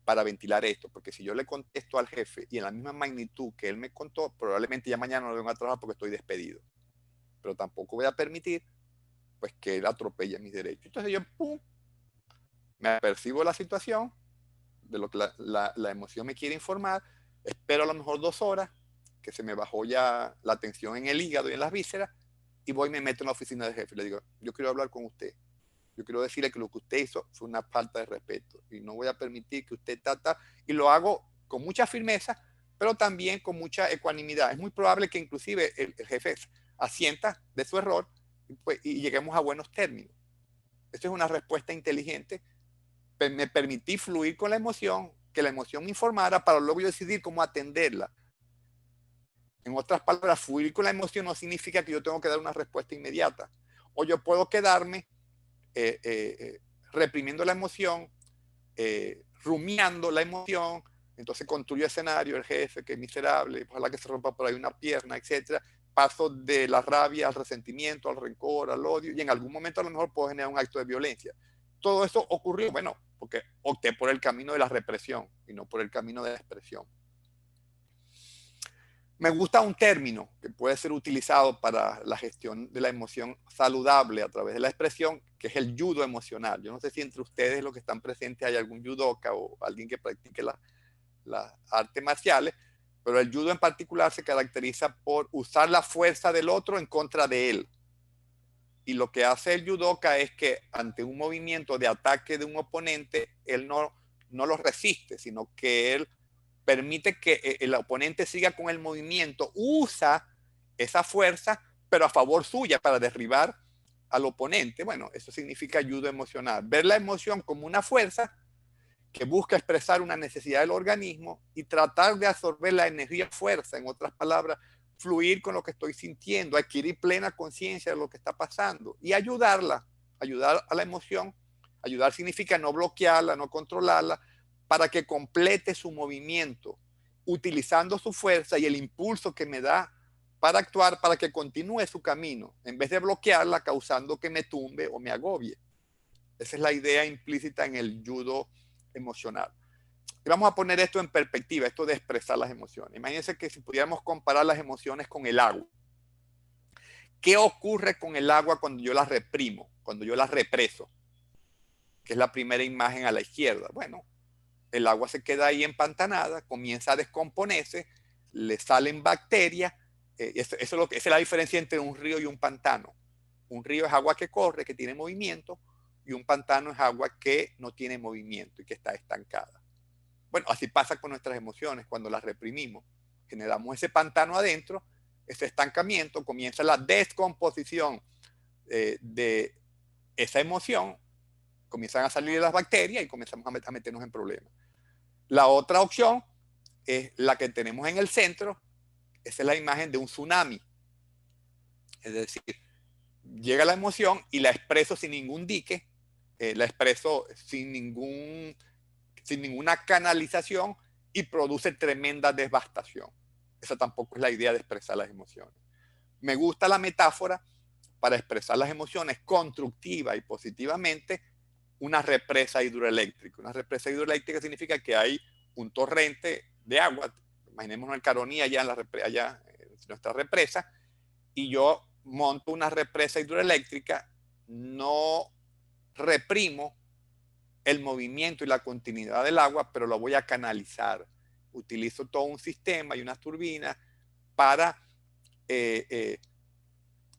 [SPEAKER 2] para ventilar esto, porque si yo le contesto al jefe y en la misma magnitud que él me contó, probablemente ya mañana no vengo a trabajar porque estoy despedido. Pero tampoco voy a permitir pues que él atropelle mis derechos. Entonces yo, pum, me apercibo la situación, de lo que la emoción me quiere informar, espero a lo mejor 2 horas, que se me bajó ya la tensión en el hígado y en las vísceras, y voy y me meto en la oficina del jefe. Le digo, yo quiero hablar con usted. Yo quiero decirle que lo que usted hizo fue una falta de respeto y no voy a permitir que usted y lo hago con mucha firmeza, pero también con mucha ecuanimidad. Es muy probable que inclusive el jefe asienta de su error y lleguemos a buenos términos. Esto es una respuesta inteligente. Me permití fluir con la emoción, que la emoción me informara para luego yo decidir cómo atenderla. En otras palabras, fluir con la emoción no significa que yo tengo que dar una respuesta inmediata. O yo puedo quedarme reprimiendo la emoción, rumiando la emoción, entonces construyo escenario, el jefe que es miserable, ojalá que se rompa por ahí una pierna, etcétera. Paso de la rabia al resentimiento, al rencor, al odio, y en algún momento a lo mejor puedo generar un acto de violencia. Todo eso ocurrió, bueno, porque opté por el camino de la represión y no por el camino de la expresión. Me gusta un término que puede ser utilizado para la gestión de la emoción saludable a través de la expresión, que es el judo emocional. Yo no sé si entre ustedes, los que están presentes, hay algún judoka o alguien que practique las artes marciales, pero el judo en particular se caracteriza por usar la fuerza del otro en contra de él. Y lo que hace el judoka es que ante un movimiento de ataque de un oponente, él no lo resiste, sino que él permite que el oponente siga con el movimiento, usa esa fuerza, pero a favor suya para derribar al oponente. Bueno, eso significa judo emocional. Ver la emoción como una fuerza que busca expresar una necesidad del organismo y tratar de absorber la energía fuerza, en otras palabras, fluir con lo que estoy sintiendo, adquirir plena conciencia de lo que está pasando y ayudarla, ayudar a la emoción. Ayudar significa no bloquearla, no controlarla, para que complete su movimiento, utilizando su fuerza y el impulso que me da para actuar, para que continúe su camino, en vez de bloquearla, causando que me tumbe o me agobie. Esa es la idea implícita en el judo emocional. Y vamos a poner esto en perspectiva, esto de expresar las emociones. Imagínense que si pudiéramos comparar las emociones con el agua. ¿Qué ocurre con el agua cuando yo la reprimo, cuando yo la represo? Que es la primera imagen a la izquierda. Bueno, el agua se queda ahí empantanada, comienza a descomponerse, le salen bacterias. Esa es la diferencia entre un río y un pantano. Un río es agua que corre, que tiene movimiento, y un pantano es agua que no tiene movimiento y que está estancada. Bueno, así pasa con nuestras emociones. Cuando las reprimimos, generamos ese pantano adentro, ese estancamiento, comienza la descomposición de esa emoción, comienzan a salir las bacterias y comenzamos a meternos en problemas. La otra opción es la que tenemos en el centro. Esa es la imagen de un tsunami. Es decir, llega la emoción y la expreso sin ningún dique, la expreso sin ninguna canalización y produce tremenda devastación. Esa tampoco es la idea de expresar las emociones. Me gusta la metáfora para expresar las emociones constructiva y positivamente, una represa hidroeléctrica. Una represa hidroeléctrica significa que hay un torrente de agua, imaginémonos el Caroní allá en nuestra represa, y yo monto una represa hidroeléctrica, no reprimo el movimiento y la continuidad del agua, pero lo voy a canalizar. Utilizo todo un sistema y unas turbinas para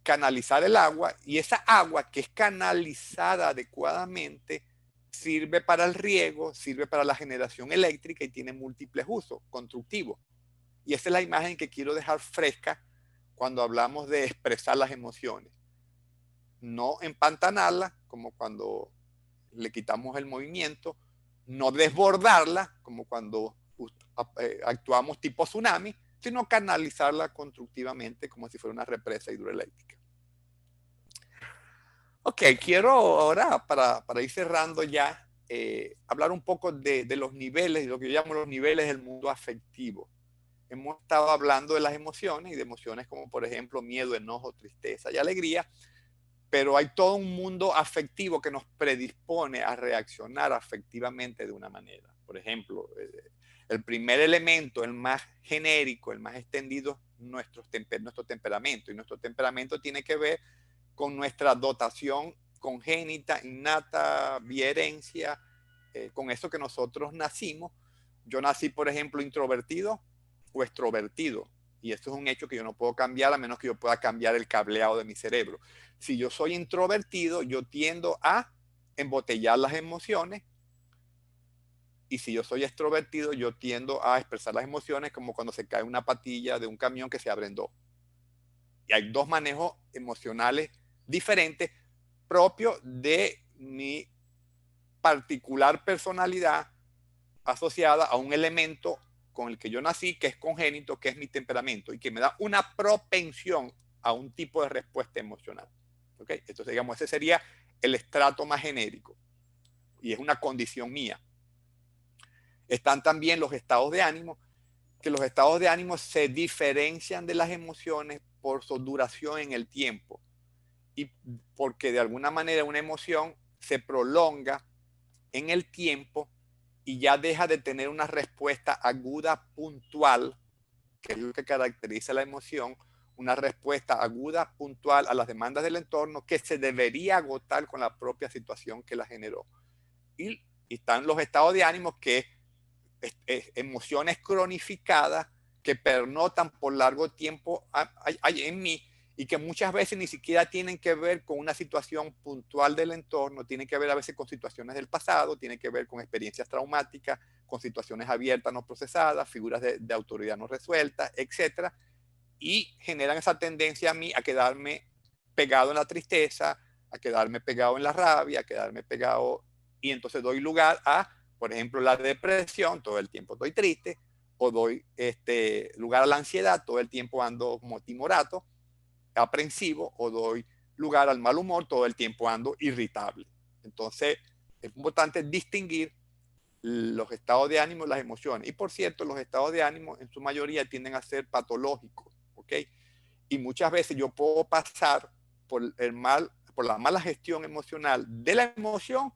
[SPEAKER 2] canalizar el agua, y esa agua que es canalizada adecuadamente sirve para el riego, sirve para la generación eléctrica y tiene múltiples usos constructivos. Y esa es la imagen que quiero dejar fresca cuando hablamos de expresar las emociones. No empantanarla, como cuando le quitamos el movimiento, no desbordarla, como cuando actuamos tipo tsunami, sino canalizarla constructivamente como si fuera una represa hidroeléctrica. Ok, quiero ahora, para ir cerrando ya, hablar un poco de los niveles, de lo que yo llamo los niveles del mundo afectivo. Hemos estado hablando de las emociones y de emociones como, por ejemplo, miedo, enojo, tristeza y alegría, pero hay todo un mundo afectivo que nos predispone a reaccionar afectivamente de una manera. Por ejemplo, el primer elemento, el más genérico, el más extendido, nuestro temperamento. Y nuestro temperamento tiene que ver con nuestra dotación congénita, innata, vía herencia, con eso que nosotros nacimos. Yo nací, por ejemplo, introvertido o extrovertido. Y esto es un hecho que yo no puedo cambiar a menos que yo pueda cambiar el cableado de mi cerebro. Si yo soy introvertido, yo tiendo a embotellar las emociones. Y si yo soy extrovertido, yo tiendo a expresar las emociones como cuando se cae una patilla de un camión que se abre en dos. Y hay dos manejos emocionales diferentes propios de mi particular personalidad asociada a un elemento con el que yo nací, que es congénito, que es mi temperamento y que me da una propensión a un tipo de respuesta emocional. ¿Okay? Entonces, digamos, ese sería el estrato más genérico y es una condición mía. Están también los estados de ánimo, que los estados de ánimo se diferencian de las emociones por su duración en el tiempo y porque de alguna manera una emoción se prolonga en el tiempo y ya deja de tener una respuesta aguda puntual, que es lo que caracteriza la emoción, una respuesta aguda puntual a las demandas del entorno que se debería agotar con la propia situación que la generó. Y están los estados de ánimo que emociones cronificadas que pernotan por largo tiempo en mí y que muchas veces ni siquiera tienen que ver con una situación puntual del entorno, tienen que ver a veces con situaciones del pasado, tienen que ver con experiencias traumáticas, con situaciones abiertas no procesadas, figuras de autoridad no resueltas, etc. Y generan esa tendencia a mí a quedarme pegado en la tristeza, a quedarme pegado en la rabia, a quedarme pegado, y entonces doy lugar a, por ejemplo, la depresión, todo el tiempo estoy triste, o doy lugar a la ansiedad, todo el tiempo ando como timorato, aprensivo, o doy lugar al mal humor, todo el tiempo ando irritable. Entonces, es importante distinguir los estados de ánimo y las emociones. Y por cierto, los estados de ánimo en su mayoría tienden a ser patológicos, ¿ok? Y muchas veces yo puedo pasar por la mala gestión emocional de la emoción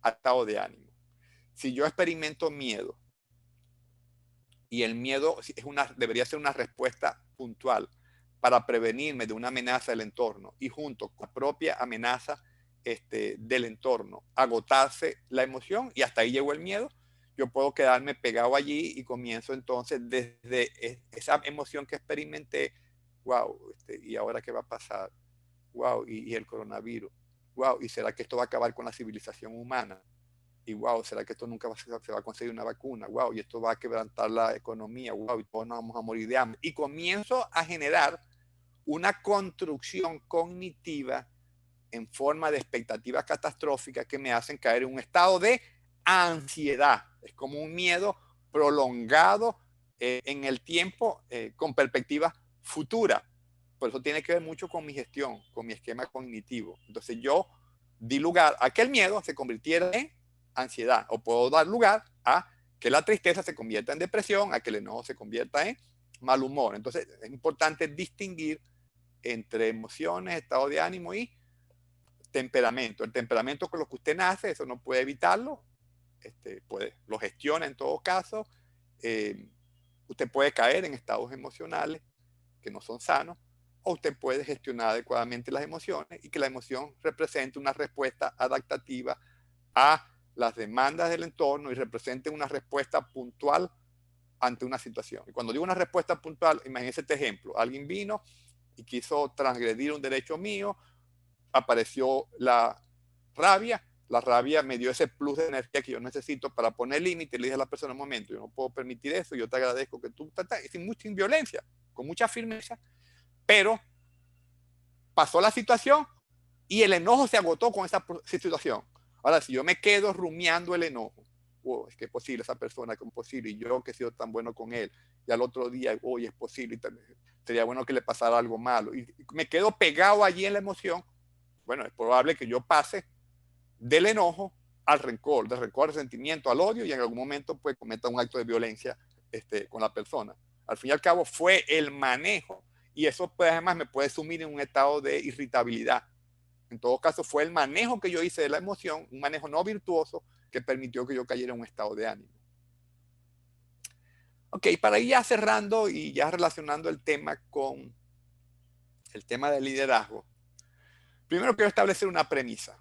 [SPEAKER 2] a estado de ánimo. Si yo experimento miedo, y el miedo debería ser una respuesta puntual para prevenirme de una amenaza del entorno, y junto con la propia amenaza del entorno, agotarse la emoción y hasta ahí llegó el miedo, yo puedo quedarme pegado allí y comienzo entonces desde esa emoción que experimenté, wow, ¿y ahora qué va a pasar? Wow, y el coronavirus, wow, ¿y será que esto va a acabar con la civilización humana? Y wow, ¿será que esto nunca se va a conseguir una vacuna? Wow, y esto va a quebrantar la economía, wow, y todos nos vamos a morir de hambre. Y comienzo a generar una construcción cognitiva en forma de expectativas catastróficas que me hacen caer en un estado de ansiedad. Es como un miedo prolongado en el tiempo con perspectiva futura. Por eso tiene que ver mucho con mi gestión, con mi esquema cognitivo. Entonces yo di lugar a que el miedo se convirtiera en ansiedad, o puedo dar lugar a que la tristeza se convierta en depresión, a que el enojo se convierta en mal humor. Entonces es importante distinguir entre emociones, estado de ánimo y temperamento. El temperamento con lo que usted nace, eso no puede evitarlo, lo gestiona en todo caso. Usted puede caer en estados emocionales que no son sanos, o usted puede gestionar adecuadamente las emociones y que la emoción represente una respuesta adaptativa a las demandas del entorno y representen una respuesta puntual ante una situación. Y cuando digo una respuesta puntual, imagínense este ejemplo. Alguien vino y quiso transgredir un derecho mío, apareció la rabia me dio ese plus de energía que yo necesito para poner límite. Le dije a la persona: un momento, yo no puedo permitir eso, yo te agradezco que tú, sin violencia, con mucha firmeza, pero pasó la situación y el enojo se agotó con esa situación. Ahora, si yo me quedo rumiando el enojo, oh, es que es posible esa persona, que es posible, y yo que he sido tan bueno con él, y al otro día, hoy es posible, sería bueno que le pasara algo malo, y me quedo pegado allí en la emoción. Bueno, es probable que yo pase del enojo al rencor, del rencor al resentimiento, al odio, y en algún momento pues cometa un acto de violencia con la persona. Al fin y al cabo fue el manejo, y eso pues además me puede sumir en un estado de irritabilidad. En todo caso fue el manejo que yo hice de la emoción, un manejo no virtuoso, que permitió que yo cayera en un estado de ánimo. Ok, para ir ya cerrando y ya relacionando el tema con el tema del liderazgo, primero quiero establecer una premisa.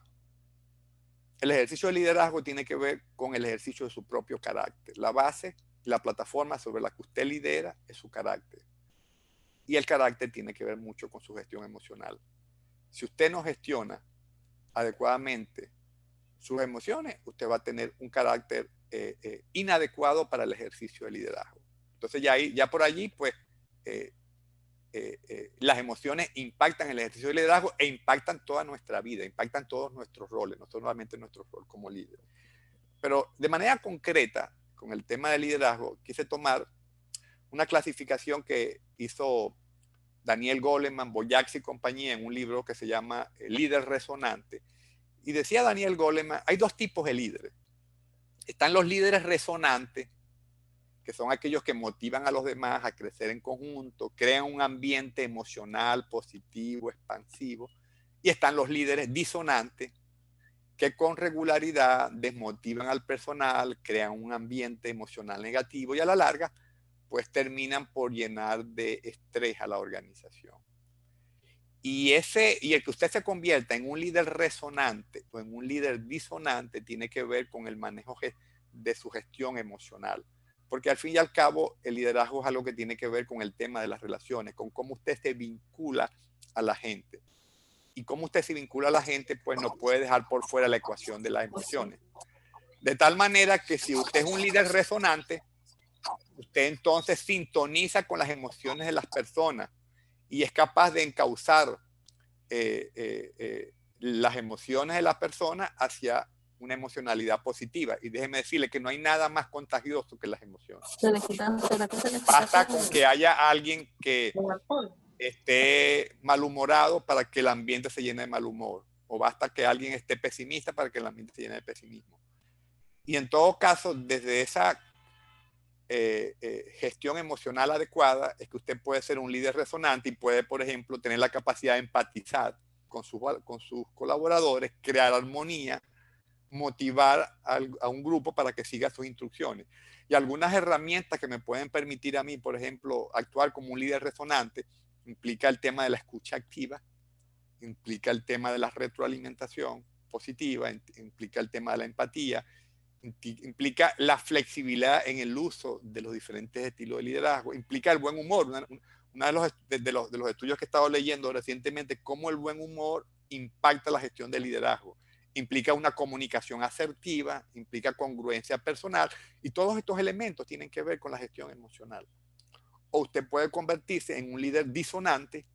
[SPEAKER 2] El ejercicio de liderazgo tiene que ver con el ejercicio de su propio carácter. La base, la plataforma sobre la que usted lidera es su carácter. Y el carácter tiene que ver mucho con su gestión emocional. Si usted no gestiona adecuadamente sus emociones, usted va a tener un carácter inadecuado para el ejercicio de liderazgo. Entonces ya por allí, pues, las emociones impactan el ejercicio de liderazgo e impactan toda nuestra vida, impactan todos nuestros roles, no solamente nuestro rol como líder. Pero de manera concreta, con el tema de liderazgo, quise tomar una clasificación que hizo Daniel Goleman, Boyax y compañía en un libro que se llama Líder Resonante. Y decía Daniel Goleman, hay dos tipos de líderes. Están los líderes resonantes, que son aquellos que motivan a los demás a crecer en conjunto, crean un ambiente emocional positivo, expansivo. Y están los líderes disonantes, que con regularidad desmotivan al personal, crean un ambiente emocional negativo y a la larga, pues terminan por llenar de estrés a la organización. Y el que usted se convierta en un líder resonante o en un líder disonante tiene que ver con el manejo de su gestión emocional. Porque al fin y al cabo, el liderazgo es algo que tiene que ver con el tema de las relaciones, con cómo usted se vincula a la gente. Y cómo usted se vincula a la gente, pues no puede dejar por fuera la ecuación de las emociones. De tal manera que si usted es un líder resonante, usted entonces sintoniza con las emociones de las personas y es capaz de encauzar las emociones de las personas hacia una emocionalidad positiva. Y déjeme decirle que no hay nada más contagioso que las emociones. Basta con que haya alguien que esté malhumorado para que el ambiente se llene de mal humor. O basta que alguien esté pesimista para que el ambiente se llene de pesimismo. Y en todo caso, desde esa gestión emocional adecuada, es que usted puede ser un líder resonante y puede, por ejemplo, tener la capacidad de empatizar con sus colaboradores, crear armonía, motivar a un grupo para que siga sus instrucciones. Y algunas herramientas que me pueden permitir a mí, por ejemplo, actuar como un líder resonante, implica el tema de la escucha activa, implica el tema de la retroalimentación positiva, implica el tema de la empatía, implica la flexibilidad en el uso de los diferentes estilos de liderazgo, implica el buen humor. Una de los estudios que he estado leyendo recientemente, cómo el buen humor impacta la gestión del liderazgo. Implica una comunicación asertiva, implica congruencia personal, y todos estos elementos tienen que ver con la gestión emocional. O usted puede convertirse en un líder disonante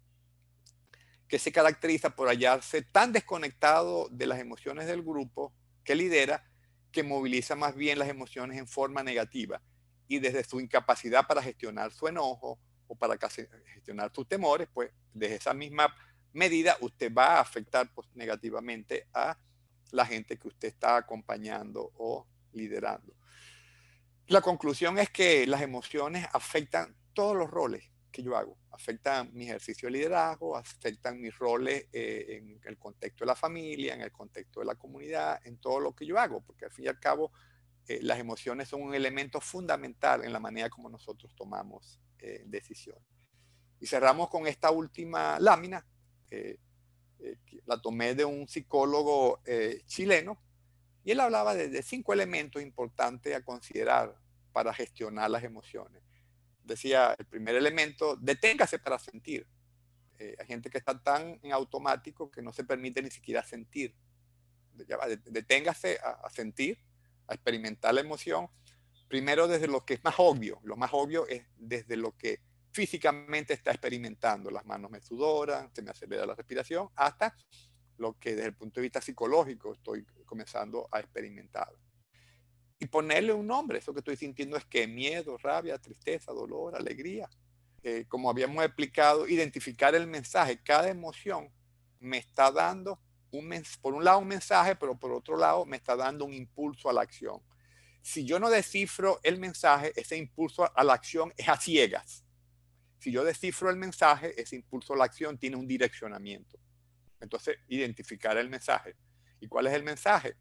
[SPEAKER 2] que se caracteriza por hallarse tan desconectado de las emociones del grupo que lidera, que moviliza más bien las emociones en forma negativa, y desde su incapacidad para gestionar su enojo o para gestionar sus temores, pues desde esa misma medida usted va a afectar pues, negativamente a la gente que usted está acompañando o liderando. La conclusión es que las emociones afectan todos los roles que yo hago. Afectan mi ejercicio de liderazgo, afectan mis roles en el contexto de la familia, en el contexto de la comunidad, en todo lo que yo hago, porque al fin y al cabo las emociones son un elemento fundamental en la manera como nosotros tomamos decisiones. Y cerramos con esta última lámina, la tomé de un psicólogo chileno Y él hablaba de 5 elementos importantes a considerar para gestionar las emociones. Decía, el primer elemento, deténgase para sentir. Hay gente que está tan en automático que no se permite ni siquiera sentir. Deténgase a sentir, a experimentar la emoción. Primero desde lo que es más obvio. Lo más obvio es desde lo que físicamente está experimentando. Las manos me sudoran, se me acelera la respiración, hasta lo que desde el punto de vista psicológico estoy comenzando a experimentar. Y ponerle un nombre. Eso que estoy sintiendo es que miedo, rabia, tristeza, dolor, alegría. Como habíamos explicado, identificar el mensaje. Cada emoción me está dando, por un lado un mensaje, pero por otro lado me está dando un impulso a la acción. Si yo no descifro el mensaje, ese impulso a la acción es a ciegas. Si yo descifro el mensaje, ese impulso a la acción tiene un direccionamiento. Entonces, identificar el mensaje. ¿Y cuál es el mensaje?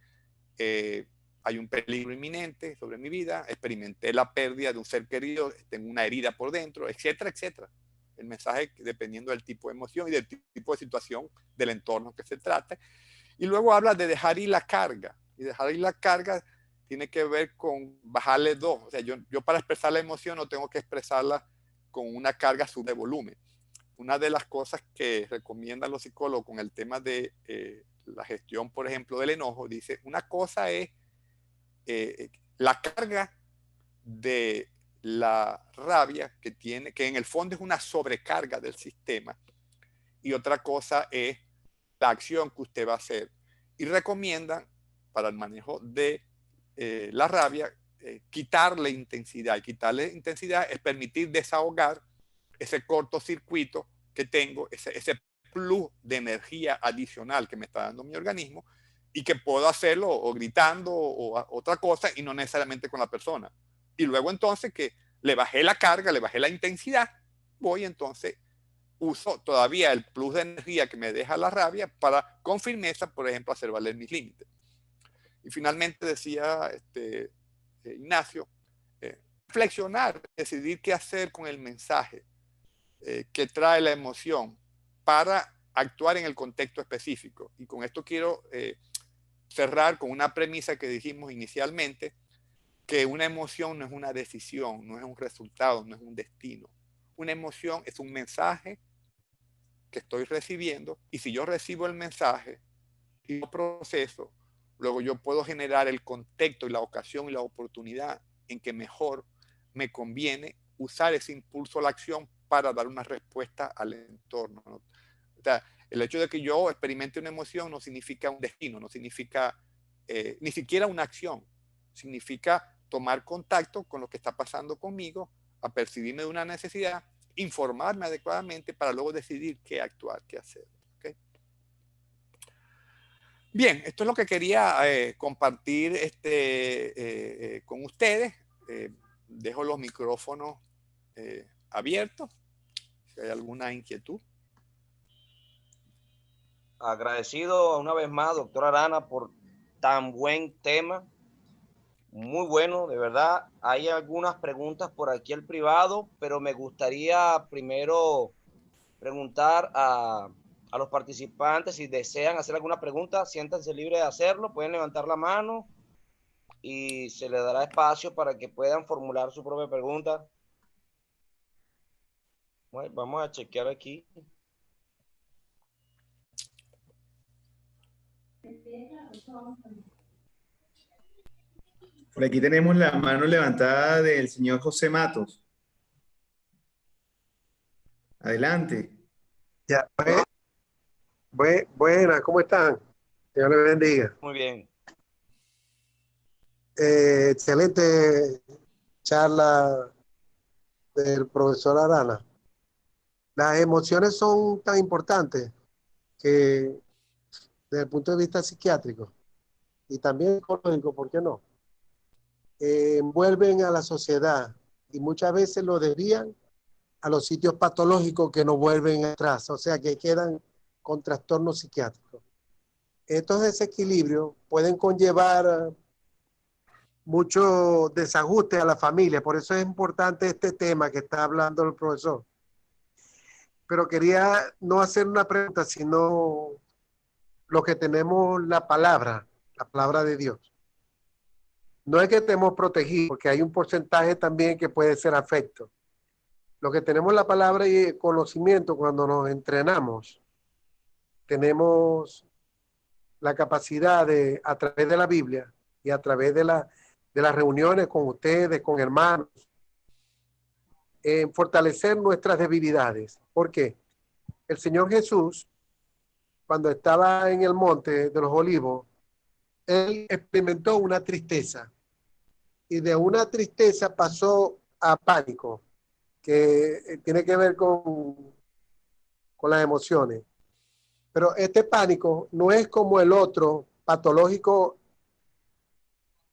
[SPEAKER 2] Hay un peligro inminente sobre mi vida, experimenté la pérdida de un ser querido, tengo una herida por dentro, etcétera, etcétera. El mensaje dependiendo del tipo de emoción y del tipo de situación del entorno que se trate. Y luego habla de dejar ir la carga. Y dejar ir la carga tiene que ver con bajarle 2. O sea, yo para expresar la emoción no tengo que expresarla con una carga sub de volumen. Una de las cosas que recomiendan los psicólogos con el tema de la gestión, por ejemplo, del enojo, dice, una cosa es la carga de la rabia que tiene, que en el fondo es una sobrecarga del sistema, y otra cosa es la acción que usted va a hacer. Y recomiendan para el manejo de la rabia quitarle intensidad. Y quitarle intensidad es permitir desahogar ese cortocircuito que tengo, ese plus de energía adicional que me está dando mi organismo, y que puedo hacerlo o gritando o otra cosa y no necesariamente con la persona. Y luego entonces que le bajé la carga, le bajé la intensidad, voy entonces, uso todavía el plus de energía que me deja la rabia para con firmeza, por ejemplo, hacer valer mis límites. Y finalmente decía Ignacio, reflexionar, decidir qué hacer con el mensaje que trae la emoción para actuar en el contexto específico. Y con esto quiero cerrar con una premisa que dijimos inicialmente, que una emoción no es una decisión, no es un resultado, no es un destino. Una emoción es un mensaje que estoy recibiendo, y si yo recibo el mensaje y lo proceso, luego yo puedo generar el contexto y la ocasión y la oportunidad en que mejor me conviene usar ese impulso a la acción para dar una respuesta al entorno, ¿no? O sea, el hecho de que yo experimente una emoción no significa un destino, no significa ni siquiera una acción. Significa tomar contacto con lo que está pasando conmigo, apercibirme de una necesidad, informarme adecuadamente para luego decidir qué actuar, qué hacer. ¿Okay? Bien, esto es lo que quería compartir con ustedes. Dejo los micrófonos abiertos. Si hay alguna inquietud.
[SPEAKER 1] Agradecido una vez más, doctora Arana, por tan buen tema. Muy bueno, de verdad. Hay algunas preguntas por aquí al privado, pero me gustaría primero preguntar a los participantes si desean hacer alguna pregunta, siéntanse libres de hacerlo, pueden levantar la mano y se les dará espacio para que puedan formular su propia pregunta. Bueno, vamos a chequear aquí.
[SPEAKER 3] Por aquí tenemos la mano levantada del señor José Matos. Adelante.
[SPEAKER 4] Ya, buenas, ¿cómo están? Dios les bendiga.
[SPEAKER 1] Muy bien.
[SPEAKER 4] Excelente charla del profesor Arana. Las emociones son tan importantes que desde el punto de vista psiquiátrico y también psicológico, ¿por qué no? Envuelven a la sociedad y muchas veces lo desvían a los sitios patológicos que nos vuelven atrás, o sea que quedan con trastornos psiquiátricos. Estos desequilibrios pueden conllevar mucho desajuste a la familia, por eso es importante este tema que está hablando el profesor. Pero quería no hacer una pregunta, sino lo que tenemos la palabra. la palabra de Dios. No es que estemos protegidos, porque hay un porcentaje también que puede ser afecto. Lo que tenemos la palabra y el conocimiento cuando nos entrenamos, tenemos la capacidad de, a través de la Biblia y a través de las reuniones con ustedes, con hermanos, en fortalecer nuestras debilidades. ¿Por qué? El Señor Jesús, cuando estaba en el monte de los olivos, él experimentó una tristeza y de una tristeza pasó a pánico, que tiene que ver con las emociones. Pero este pánico no es como el otro patológico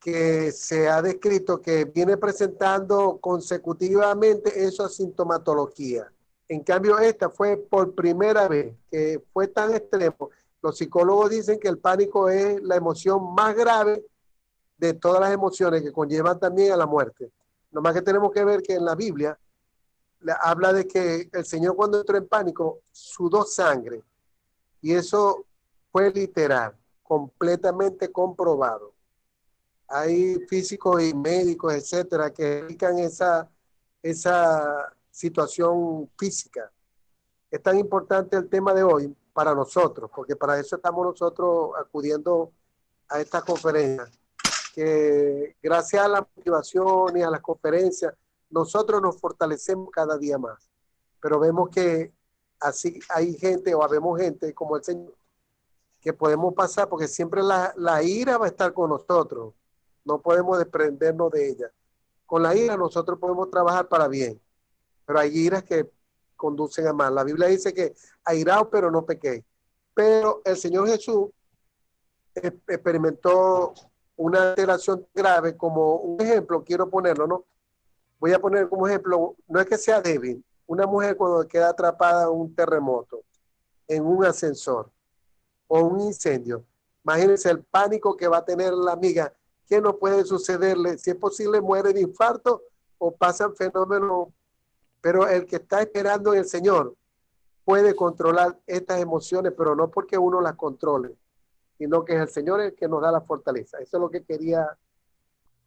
[SPEAKER 4] que se ha descrito, que viene presentando consecutivamente esa sintomatología. En cambio, esta fue por primera vez que fue tan extremo. Los psicólogos dicen que el pánico es la emoción más grave de todas las emociones que conllevan también a la muerte. Nomás que tenemos que ver que en la Biblia habla de que el Señor cuando entró en pánico sudó sangre. Y eso fue literal, completamente comprobado. Hay físicos y médicos, etcétera, que explican esa situación física. Es tan importante el tema de hoy para nosotros, porque para eso estamos nosotros acudiendo a esta conferencia, que gracias a la motivación y a las conferencias, nosotros nos fortalecemos cada día más. Pero vemos que así hay gente, o habemos gente como el Señor, que podemos pasar, porque siempre la ira va a estar con nosotros. No podemos desprendernos de ella. Con la ira nosotros podemos trabajar para bien, pero hay iras que conducen a mal. La Biblia dice que airaos, pero no pequéis. Pero el Señor Jesús experimentó una alteración grave. Como un ejemplo, quiero ponerlo, ¿no? Voy a poner como ejemplo, no es que sea débil. Una mujer cuando queda atrapada en un terremoto, en un ascensor o un incendio, imagínense el pánico que va a tener la amiga. ¿Qué no puede sucederle? Si es posible, muere de infarto o pasan fenómenos. Pero el que está esperando en el Señor puede controlar estas emociones, pero no porque uno las controle, sino que es el Señor el que nos da la fortaleza. Eso es lo que quería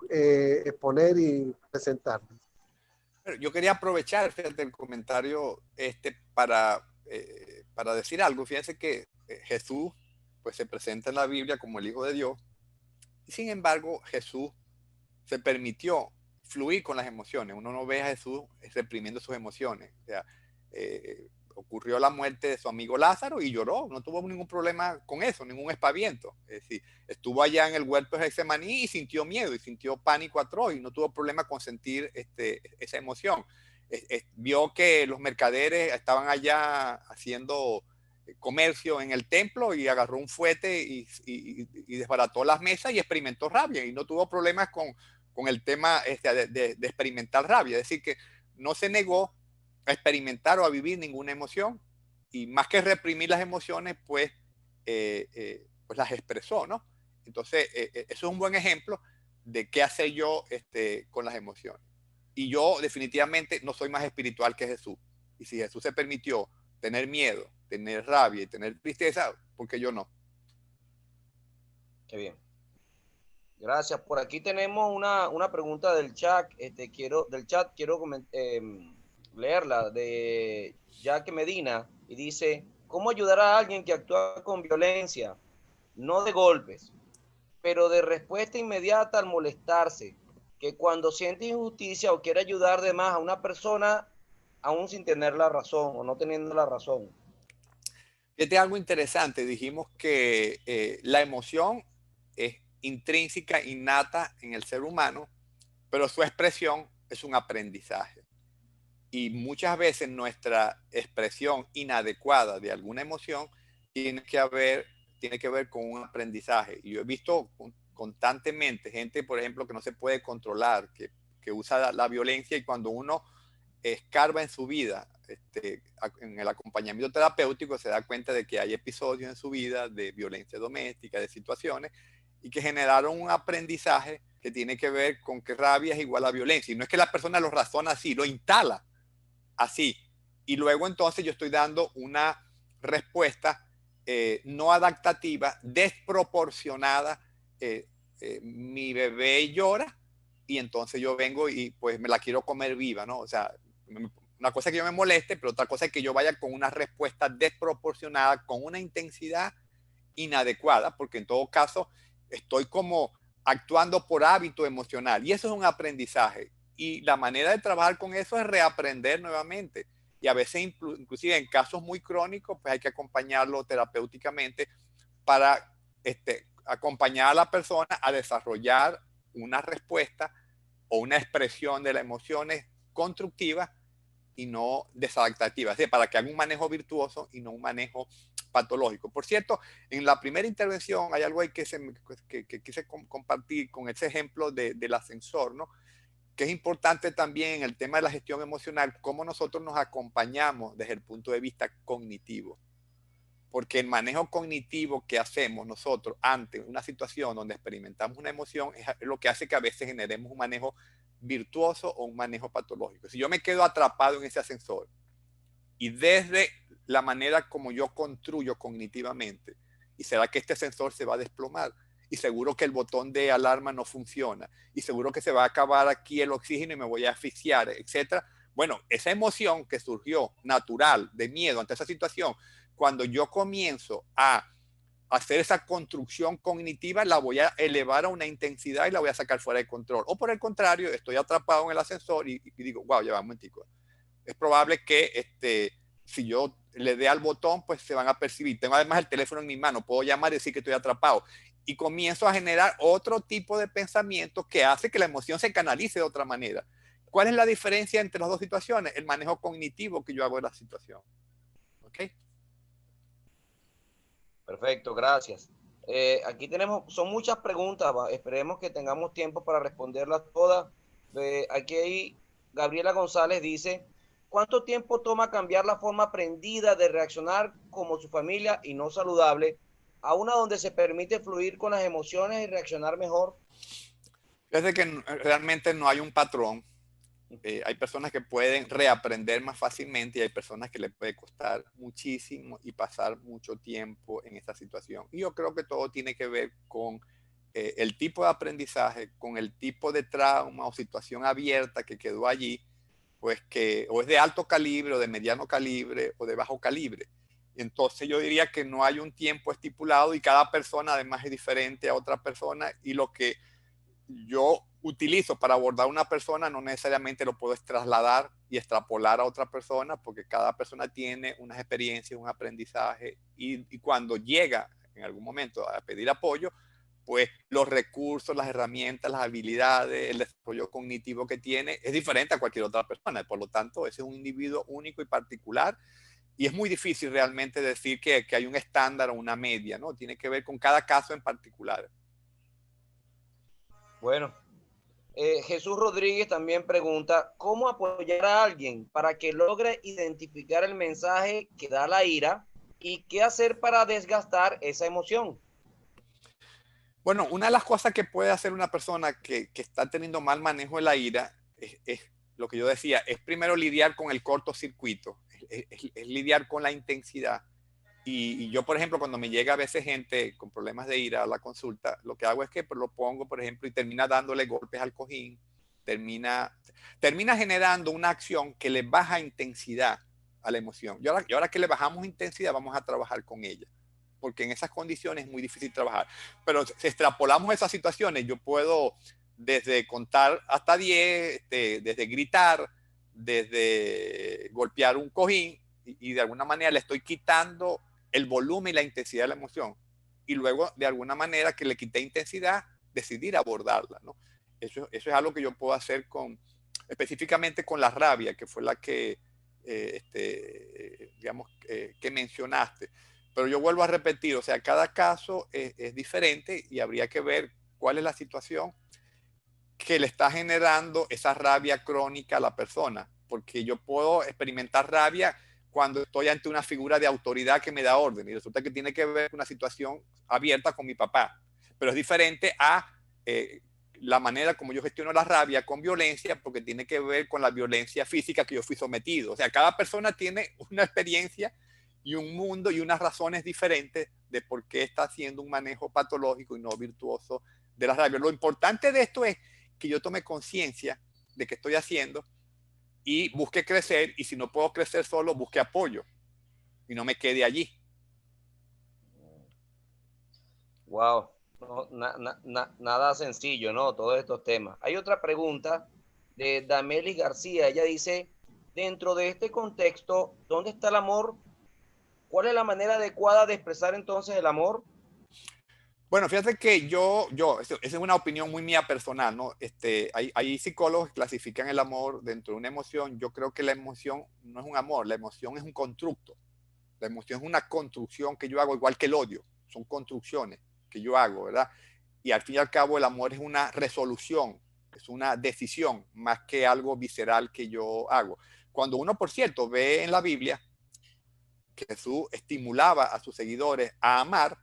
[SPEAKER 4] exponer y presentar.
[SPEAKER 2] Yo quería aprovechar, fíjate, el comentario para decir algo. Fíjense que Jesús pues, se presenta en la Biblia como el Hijo de Dios. Y sin embargo, Jesús se permitió fluir con las emociones. Uno no ve a Jesús reprimiendo sus emociones. O sea, ocurrió la muerte de su amigo Lázaro y lloró. No tuvo ningún problema con eso, ningún espaviento. Es decir, estuvo allá en el huerto de Getsemaní y sintió miedo y sintió pánico atroz y no tuvo problema con sentir esa emoción. Vio que los mercaderes estaban allá haciendo comercio en el templo y agarró un fuete y desbarató las mesas y experimentó rabia y no tuvo problemas con el tema de experimentar rabia. Es decir, que no se negó a experimentar o a vivir ninguna emoción y más que reprimir las emociones, pues las expresó, ¿no? Entonces, eso es un buen ejemplo de qué hacer yo con las emociones. Y yo definitivamente no soy más espiritual que Jesús. Y si Jesús se permitió tener miedo, tener rabia y tener tristeza, porque yo no.
[SPEAKER 1] Qué bien. Gracias. Por aquí tenemos una pregunta del chat. Quiero leerla de Jack Medina y dice: ¿cómo ayudar a alguien que actúa con violencia, no de golpes, pero de respuesta inmediata al molestarse, que cuando siente injusticia o quiere ayudar de más a una persona, aún sin tener la razón o no teniendo la razón?
[SPEAKER 2] Fíjate algo interesante. Dijimos que la emoción es intrínseca, innata en el ser humano, pero su expresión es un aprendizaje. Y muchas veces nuestra expresión inadecuada de alguna emoción tiene que ver con un aprendizaje. Y yo he visto constantemente gente, por ejemplo, que no se puede controlar, que usa la violencia, y cuando uno escarba en su vida, en el acompañamiento terapéutico, se da cuenta de que hay episodios en su vida de violencia doméstica, de situaciones, y que generaron un aprendizaje que tiene que ver con que rabia es igual a violencia. Y no es que la persona lo razona así, lo instala así. Y luego entonces yo estoy dando una respuesta no adaptativa, desproporcionada mi bebé llora y entonces yo vengo y pues me la quiero comer viva, ¿no? O sea, una cosa es que yo me moleste, pero otra cosa es que yo vaya con una respuesta desproporcionada, con una intensidad inadecuada, porque en todo caso estoy como actuando por hábito emocional y eso es un aprendizaje. Y la manera de trabajar con eso es reaprender nuevamente. Y a veces, inclusive en casos muy crónicos, pues hay que acompañarlo terapéuticamente para acompañar a la persona a desarrollar una respuesta o una expresión de las emociones constructivas y no desadaptativas, es decir, para que haga un manejo virtuoso y no un manejo patológico. Por cierto, en la primera intervención hay algo ahí que quise compartir con ese ejemplo del ascensor, ¿no? Que es importante también en el tema de la gestión emocional, cómo nosotros nos acompañamos desde el punto de vista cognitivo. Porque el manejo cognitivo que hacemos nosotros ante una situación donde experimentamos una emoción es lo que hace que a veces generemos un manejo virtuoso o un manejo patológico. Si yo me quedo atrapado en ese ascensor y desde la manera como yo construyo cognitivamente, y será que este ascensor se va a desplomar, y seguro que el botón de alarma no funciona, y seguro que se va a acabar aquí el oxígeno y me voy a asfixiar, etcétera. Bueno, esa emoción que surgió natural de miedo ante esa situación, cuando yo comienzo a hacer esa construcción cognitiva, la voy a elevar a una intensidad y la voy a sacar fuera de control. O por el contrario, estoy atrapado en el ascensor y digo, wow, ya va un momentico. Es probable que si yo le dé al botón, pues se van a percibir. Tengo además el teléfono en mi mano, puedo llamar y decir que estoy atrapado. Y comienzo a generar otro tipo de pensamiento que hace que la emoción se canalice de otra manera. ¿Cuál es la diferencia entre las dos situaciones? El manejo cognitivo que yo hago de la situación. ¿Ok?
[SPEAKER 1] Perfecto, gracias. Aquí son muchas preguntas, esperemos que tengamos tiempo para responderlas todas. Aquí Gabriela González dice, ¿cuánto tiempo toma cambiar la forma aprendida de reaccionar como su familia y no saludable a una donde se permite fluir con las emociones y reaccionar mejor?
[SPEAKER 2] Es que realmente no hay un patrón. Hay personas que pueden reaprender más fácilmente y hay personas que les puede costar muchísimo y pasar mucho tiempo en esta situación. Y yo creo que todo tiene que ver con el tipo de aprendizaje, con el tipo de trauma o situación abierta que quedó allí, pues que o es de alto calibre o de mediano calibre o de bajo calibre. Entonces yo diría que no hay un tiempo estipulado y cada persona además es diferente a otra persona y lo que yo utilizo para abordar a una persona no necesariamente lo puedo trasladar y extrapolar a otra persona porque cada persona tiene unas experiencias, un aprendizaje y cuando llega en algún momento a pedir apoyo, pues los recursos, las herramientas, las habilidades, el desarrollo cognitivo que tiene es diferente a cualquier otra persona. Por lo tanto, ese es un individuo único y particular y es muy difícil realmente decir que hay un estándar o una media, ¿no? Tiene que ver con cada caso en particular.
[SPEAKER 1] Bueno, Jesús Rodríguez también pregunta, ¿cómo apoyar a alguien para que logre identificar el mensaje que da la ira y qué hacer para desgastar esa emoción?
[SPEAKER 2] Bueno, una de las cosas que puede hacer una persona que está teniendo mal manejo de la ira es lo que yo decía, es primero lidiar con el cortocircuito, es lidiar con la intensidad. Y yo, por ejemplo, cuando me llega a veces gente con problemas de ira a la consulta, lo que hago es que pues, lo pongo, por ejemplo, y termina dándole golpes al cojín, termina generando una acción que le baja intensidad a la emoción. Y ahora que le bajamos intensidad, vamos a trabajar con ella, porque en esas condiciones es muy difícil trabajar. Pero si extrapolamos esas situaciones, yo puedo desde contar hasta 10, desde gritar, desde golpear un cojín, y de alguna manera le estoy quitando el volumen y la intensidad de la emoción. Y luego, de alguna manera que le quité intensidad, decidir abordarla, ¿no? Eso es algo que yo puedo hacer específicamente con la rabia, que fue la que, digamos, que mencionaste. Pero yo vuelvo a repetir, o sea, cada caso es diferente y habría que ver cuál es la situación que le está generando esa rabia crónica a la persona. Porque yo puedo experimentar rabia cuando estoy ante una figura de autoridad que me da orden y resulta que tiene que ver con una situación abierta con mi papá. Pero es diferente a la manera como yo gestiono la rabia con violencia porque tiene que ver con la violencia física que yo fui sometido. O sea, cada persona tiene una experiencia y un mundo y unas razones diferentes de por qué está haciendo un manejo patológico y no virtuoso de las rabias. Lo importante de esto es que yo tome conciencia de qué estoy haciendo y busque crecer, y si no puedo crecer solo, busque apoyo y no me quede allí.
[SPEAKER 1] Wow, no, nada sencillo, ¿no? Todos estos temas. Hay otra pregunta de Damelis García. Ella dice, dentro de este contexto, ¿dónde está el amor? ¿Cuál es la manera adecuada de expresar entonces el amor?
[SPEAKER 2] Bueno, fíjate que esa es una opinión muy mía personal, ¿no? Hay psicólogos que clasifican el amor dentro de una emoción. Yo creo que la emoción no es un amor, la emoción es un constructo. La emoción es una construcción que yo hago, igual que el odio. Son construcciones que yo hago, ¿verdad? Y al fin y al cabo el amor es una resolución, es una decisión, más que algo visceral que yo hago. Cuando uno, por cierto, ve en la Biblia que Jesús estimulaba a sus seguidores a amar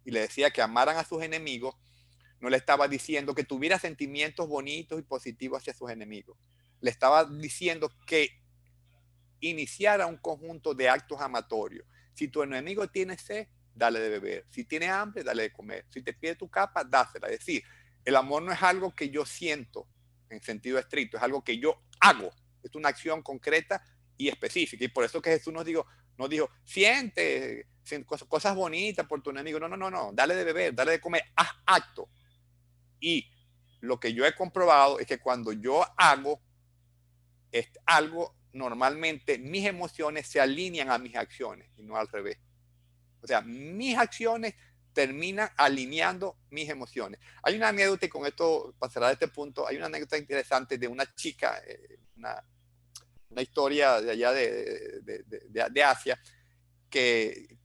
[SPEAKER 2] y le decía que amaran a sus enemigos, no le estaba diciendo que tuviera sentimientos bonitos y positivos hacia sus enemigos. Le estaba diciendo que iniciara un conjunto de actos amatorios. Si tu enemigo tiene sed, dale de beber. Si tiene hambre, dale de comer. Si te pide tu capa, dásela. Es decir, el amor no es algo que yo siento en sentido estricto, es algo que yo hago. Es una acción concreta y específica. Y por eso que Jesús nos dijo, siente cosas bonitas por tu enemigo. No. Dale de beber, dale de comer. Haz acto. Y lo que yo he comprobado es que cuando yo hago algo, normalmente mis emociones se alinean a mis acciones y no al revés. O sea, mis acciones terminan alineando mis emociones. Hay una anécdota, y con esto pasará de este punto, hay una anécdota interesante de una chica, una historia de allá de Asia, que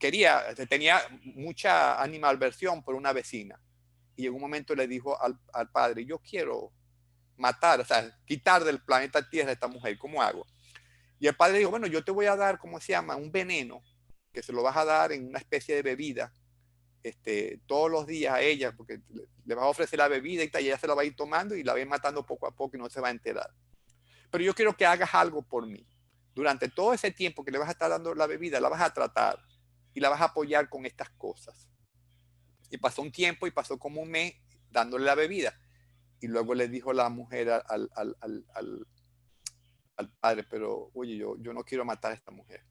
[SPEAKER 2] tenía mucha animalversión por una vecina. Y en un momento le dijo al padre, yo quiero matar, o sea, quitar del planeta Tierra a esta mujer, ¿cómo hago? Y el padre dijo, bueno, yo te voy a dar, ¿cómo se llama? Un veneno, que se lo vas a dar en una especie de bebida, todos los días a ella, porque le vas a ofrecer la bebida y tal, y ella se la va a ir tomando y la va a ir matando poco a poco y no se va a enterar. Pero yo quiero que hagas algo por mí. Durante todo ese tiempo que le vas a estar dando la bebida, la vas a tratar y la vas a apoyar con estas cosas. Y pasó un tiempo y pasó como un mes dándole la bebida. Y luego le dijo la mujer al padre, pero oye, yo no quiero matar a esta mujer.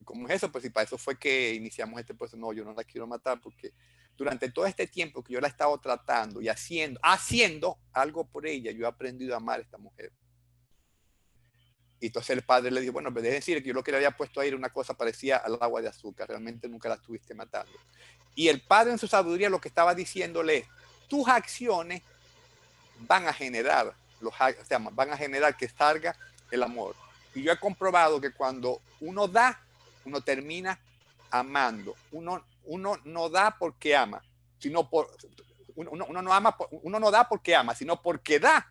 [SPEAKER 2] ¿Cómo es eso? Pues si para eso fue que iniciamos este proceso. No, yo no la quiero matar porque durante todo este tiempo que yo la he estado tratando y haciendo algo por ella, yo he aprendido a amar a esta mujer. Y entonces el padre le dijo, bueno, pues déjeme decir que yo lo que le había puesto ahí era una cosa parecida al agua de azúcar, realmente nunca la estuviste matando. Y el padre en su sabiduría lo que estaba diciéndole es, tus acciones van a generar que salga el amor. Y yo he comprobado que cuando uno da, uno termina amando. Uno no da porque ama, sino uno no da porque ama, sino porque da,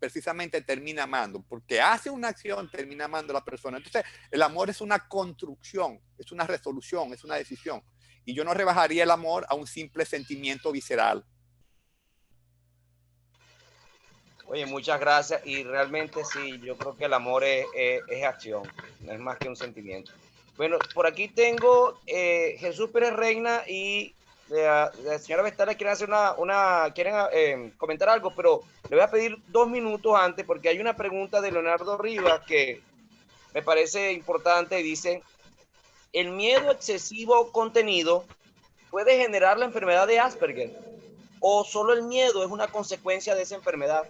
[SPEAKER 2] precisamente termina amando. Porque hace una acción, termina amando a la persona. Entonces, el amor es una construcción, es una resolución, es una decisión. Y yo no rebajaría el amor a un simple sentimiento visceral.
[SPEAKER 1] Oye, muchas gracias. Y realmente sí, yo creo que el amor es acción, no es más que un sentimiento. Bueno, por aquí tengo Jesús Pérez Reina y la señora Vestala quieren hacer quieren comentar algo, pero le voy a pedir 2 minutos antes porque hay una pregunta de Leonardo Rivas que me parece importante y dice, ¿el miedo excesivo contenido puede generar la enfermedad de Asperger o solo el miedo es una consecuencia de esa enfermedad?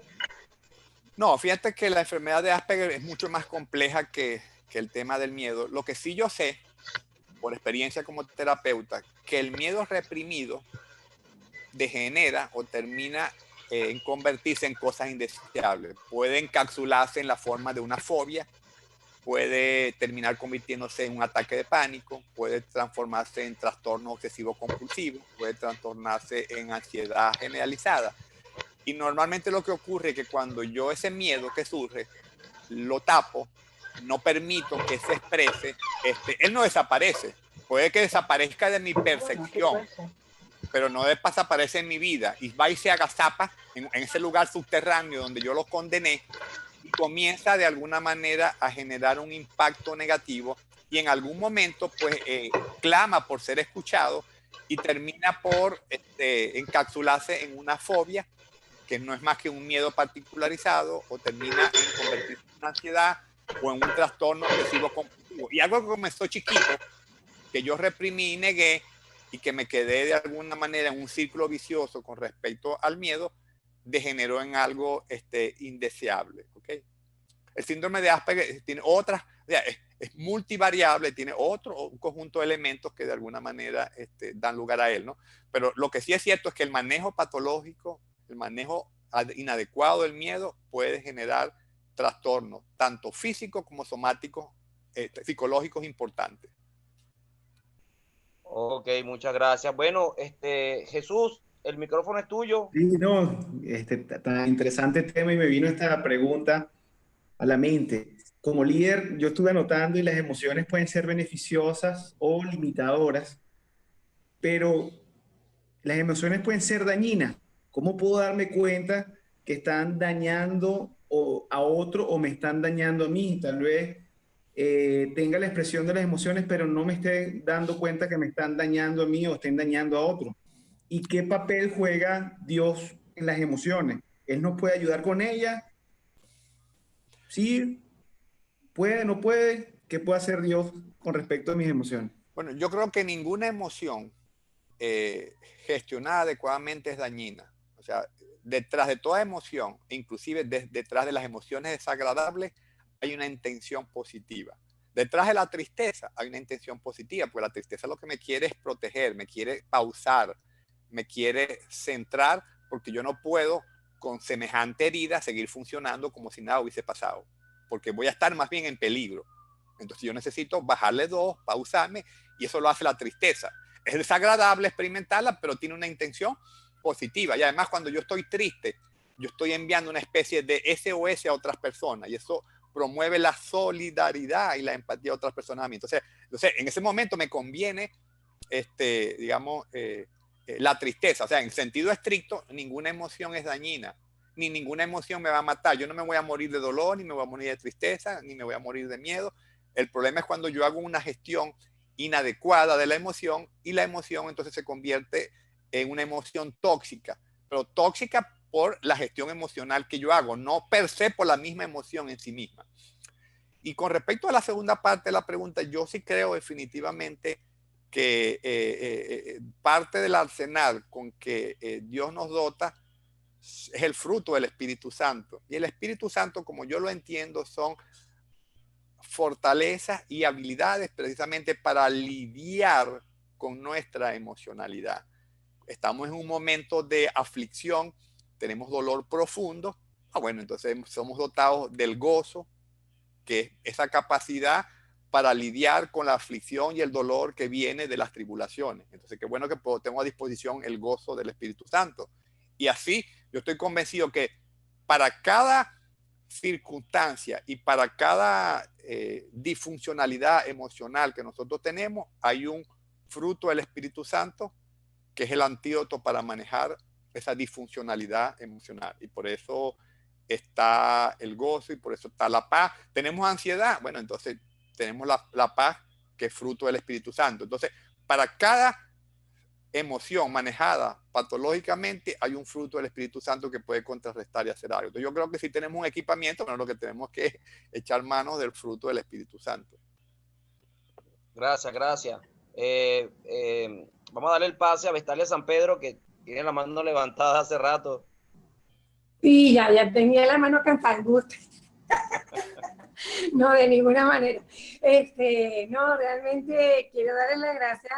[SPEAKER 2] No, fíjate que la enfermedad de Asperger es mucho más compleja que el tema del miedo. Lo que sí yo sé, por experiencia como terapeuta, que el miedo reprimido degenera o termina en convertirse en cosas indeseables. Puede encapsularse en la forma de una fobia, puede terminar convirtiéndose en un ataque de pánico, puede transformarse en trastorno obsesivo compulsivo, puede transformarse en ansiedad generalizada. Y normalmente lo que ocurre es que cuando yo ese miedo que surge, lo tapo, no permito que se exprese, él no desaparece. Puede que desaparezca de mi percepción, pero no desaparece en mi vida. Y va y se agazapa en ese lugar subterráneo donde yo lo condené y comienza de alguna manera a generar un impacto negativo y en algún momento pues clama por ser escuchado y termina por encapsularse en una fobia, que no es más que un miedo particularizado, o termina en convertirse en una ansiedad o en un trastorno obsesivo compulsivo. Y algo que comenzó chiquito, que yo reprimí y negué, y que me quedé de alguna manera en un círculo vicioso con respecto al miedo, degeneró en algo indeseable. ¿Okay? El síndrome de Asperger tiene otras, o sea, es multivariable, tiene un conjunto de elementos que de alguna manera dan lugar a él, ¿no? Pero lo que sí es cierto es que el manejo patológico, el manejo inadecuado del miedo puede generar trastornos, tanto físicos como somáticos, psicológicos importantes.
[SPEAKER 1] Ok, muchas gracias. Bueno, Jesús, el micrófono es tuyo.
[SPEAKER 3] Sí, no, tan interesante tema y me vino esta pregunta a la mente. Como líder, yo estuve anotando y las emociones pueden ser beneficiosas o limitadoras, pero las emociones pueden ser dañinas. ¿Cómo puedo darme cuenta que están dañando a otro o me están dañando a mí? Tal vez tenga la expresión de las emociones, pero no me esté dando cuenta que me están dañando a mí o estén dañando a otro. ¿Y qué papel juega Dios en las emociones? ¿Él nos puede ayudar con ellas? ¿Sí? ¿Puede? ¿No puede? ¿Qué puede hacer Dios con respecto a mis emociones?
[SPEAKER 2] Bueno, yo creo que ninguna emoción gestionada adecuadamente es dañina. O sea, detrás de toda emoción, inclusive detrás de las emociones desagradables, hay una intención positiva. Detrás de la tristeza hay una intención positiva, porque la tristeza lo que me quiere es proteger, me quiere pausar, me quiere centrar, porque yo no puedo con semejante herida seguir funcionando como si nada hubiese pasado, porque voy a estar más bien en peligro. Entonces yo necesito bajarle dos, pausarme, y eso lo hace la tristeza. Es desagradable experimentarla, pero tiene una intención positiva. Y además, cuando yo estoy triste, yo estoy enviando una especie de SOS a otras personas, y eso promueve la solidaridad y la empatía a otras personas a mí. Entonces en ese momento me conviene, digamos, la tristeza. O sea, en sentido estricto, ninguna emoción es dañina, ni ninguna emoción me va a matar. Yo no me voy a morir de dolor, ni me voy a morir de tristeza, ni me voy a morir de miedo. El problema es cuando yo hago una gestión inadecuada de la emoción, y la emoción entonces se convierte en una emoción tóxica, pero tóxica por la gestión emocional que yo hago, no per se por la misma emoción en sí misma. Y con respecto a la segunda parte de la pregunta, yo sí creo definitivamente que parte del arsenal con que Dios nos dota es el fruto del Espíritu Santo. Y el Espíritu Santo, como yo lo entiendo, son fortalezas y habilidades precisamente para lidiar con nuestra emocionalidad. Estamos en un momento de aflicción, tenemos dolor profundo. Bueno, entonces somos dotados del gozo, que es esa capacidad para lidiar con la aflicción y el dolor que viene de las tribulaciones. Entonces, qué bueno que tengo a disposición el gozo del Espíritu Santo. Y así, yo estoy convencido que para cada circunstancia y para cada disfuncionalidad emocional que nosotros tenemos, hay un fruto del Espíritu Santo que es el antídoto para manejar esa disfuncionalidad emocional. Y por eso está el gozo y por eso está la paz. ¿Tenemos ansiedad? Bueno, entonces tenemos la paz, que es fruto del Espíritu Santo. Entonces, para cada emoción manejada patológicamente, hay un fruto del Espíritu Santo que puede contrarrestar y hacer algo. Entonces, yo creo que si tenemos un equipamiento, bueno, lo que tenemos que echar manos del fruto del Espíritu Santo.
[SPEAKER 1] Gracias, gracias. Vamos a darle el pase a Vestalia San Pedro, que tiene la mano levantada hace rato.
[SPEAKER 5] Sí, ya tenía la mano campangusca. No, de ninguna manera. No, realmente quiero darle las gracias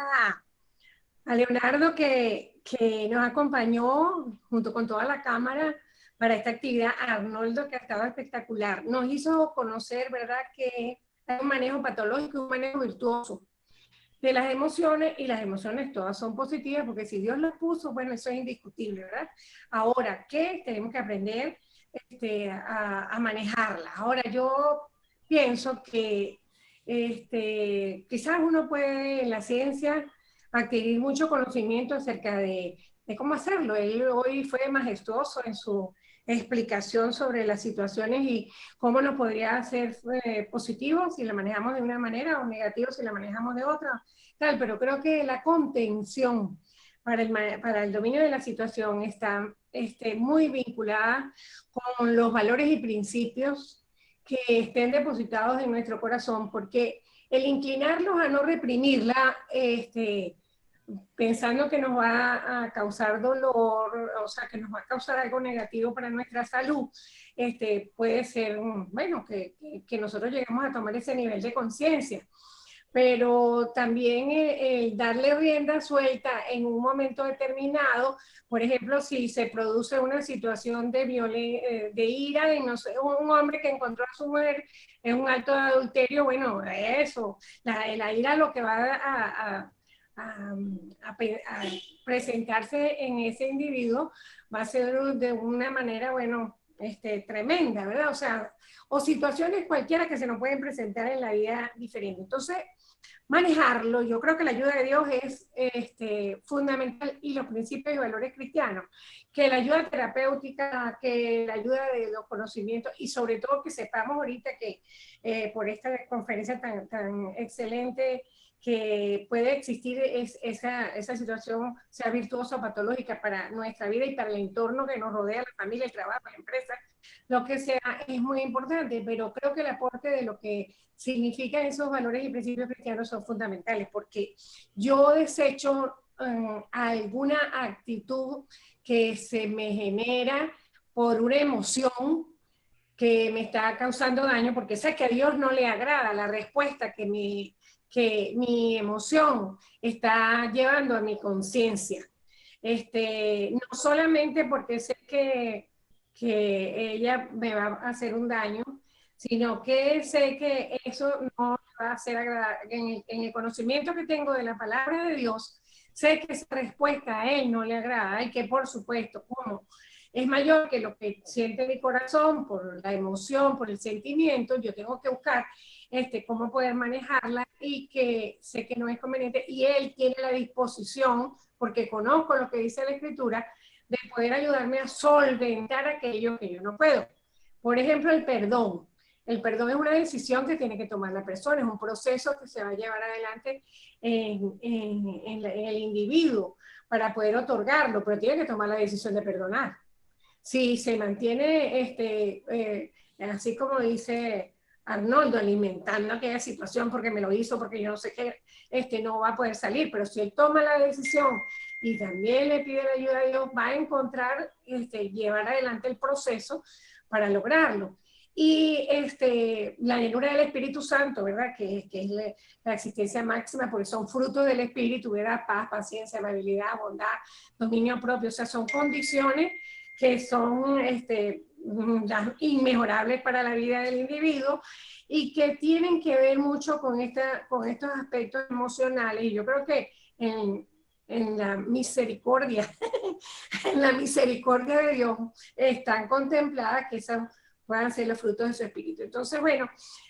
[SPEAKER 5] a Leonardo que nos acompañó junto con toda la cámara para esta actividad, a Arnoldo, que ha estado espectacular. Nos hizo conocer, ¿verdad?, que hay un manejo patológico y un manejo virtuoso de las emociones, y las emociones todas son positivas, porque si Dios las puso, bueno, eso es indiscutible, ¿verdad? Ahora, ¿qué? Tenemos que aprender a manejarlas. Ahora, yo pienso que quizás uno puede en la ciencia adquirir mucho conocimiento acerca de cómo hacerlo. Él hoy fue majestuoso explicación sobre las situaciones y cómo nos podría ser positivo si la manejamos de una manera o negativo si la manejamos de otra, tal, pero creo que la contención para el dominio de la situación está muy vinculada con los valores y principios que estén depositados en nuestro corazón, porque el inclinarlos a no reprimirla, pensando que nos va a causar dolor, o sea, que nos va a causar algo negativo para nuestra salud, puede ser, bueno, que nosotros lleguemos a tomar ese nivel de conciencia. Pero también darle rienda suelta en un momento determinado, por ejemplo, si se produce una situación de ira, de no sé, un hombre que encontró a su mujer en un acto de adulterio, bueno, eso, la ira lo que va a presentarse en ese individuo va a ser de una manera, bueno, tremenda, ¿verdad? O sea, o situaciones cualquiera que se nos pueden presentar en la vida diferente. Entonces, manejarlo, yo creo que la ayuda de Dios es fundamental, y los principios y valores cristianos, que la ayuda terapéutica, que la ayuda de los conocimientos, y sobre todo que sepamos ahorita que por esta conferencia tan excelente, que puede existir esa situación, sea virtuosa o patológica para nuestra vida y para el entorno que nos rodea, la familia, el trabajo, la empresa, lo que sea, es muy importante, pero creo que el aporte de lo que significan esos valores y principios cristianos son fundamentales, porque yo desecho alguna actitud que se me genera por una emoción que me está causando daño, porque sé que a Dios no le agrada la respuesta que mi emoción está llevando a mi conciencia. No solamente porque sé que ella me va a hacer un daño, sino que sé que eso no va a ser agradable. En el conocimiento que tengo de la palabra de Dios, sé que esa respuesta a él no le agrada y que por supuesto, como es mayor que lo que siente mi corazón por la emoción, por el sentimiento, yo tengo que buscar cómo poder manejarla, y que sé que no es conveniente, y él tiene la disposición, porque conozco lo que dice la Escritura, de poder ayudarme a solventar aquello que yo no puedo. Por ejemplo, el perdón. El perdón es una decisión que tiene que tomar la persona, es un proceso que se va a llevar adelante en el individuo para poder otorgarlo, pero tiene que tomar la decisión de perdonar. Si se mantiene, así como dice Arnoldo, alimentando aquella situación porque me lo hizo, porque yo no sé qué, no va a poder salir, pero si él toma la decisión y también le pide la ayuda de Dios, va a encontrar, llevar adelante el proceso para lograrlo. Y la llenura del Espíritu Santo, ¿verdad? Que es la existencia máxima, porque son frutos del Espíritu, ¿verdad? Paz, paciencia, amabilidad, bondad, dominio propio, o sea, son condiciones que son inmejorables para la vida del individuo y que tienen que ver mucho con estos aspectos emocionales. Y yo creo que en la misericordia, en la misericordia de Dios están contempladas que esas puedan ser los frutos de su espíritu. Entonces, bueno,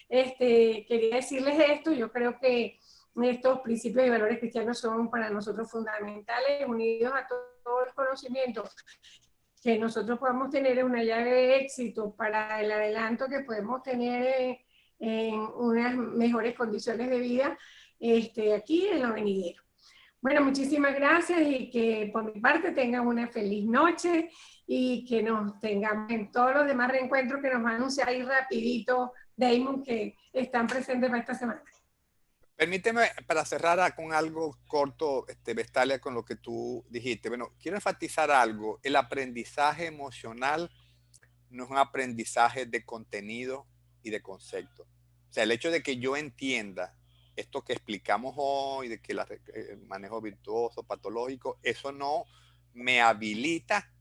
[SPEAKER 5] quería decirles esto. Yo creo que estos principios y valores cristianos son para nosotros fundamentales, unidos a todos los conocimientos que nosotros podamos tener, una llave de éxito para el adelanto que podemos tener en unas mejores condiciones de vida aquí en lo venidero. Bueno, muchísimas gracias, y que por mi parte tengan una feliz noche y que nos tengamos en todos los demás reencuentros que nos va a anunciar ahí rapidito Damon, que están presentes para esta semana.
[SPEAKER 2] Permíteme, para cerrar con algo corto, Vestalia, con lo que tú dijiste. Bueno, quiero enfatizar algo. El aprendizaje emocional no es un aprendizaje de contenido y de concepto. O sea, el hecho de que yo entienda esto que explicamos hoy, de que el manejo virtuoso, patológico, eso no me habilita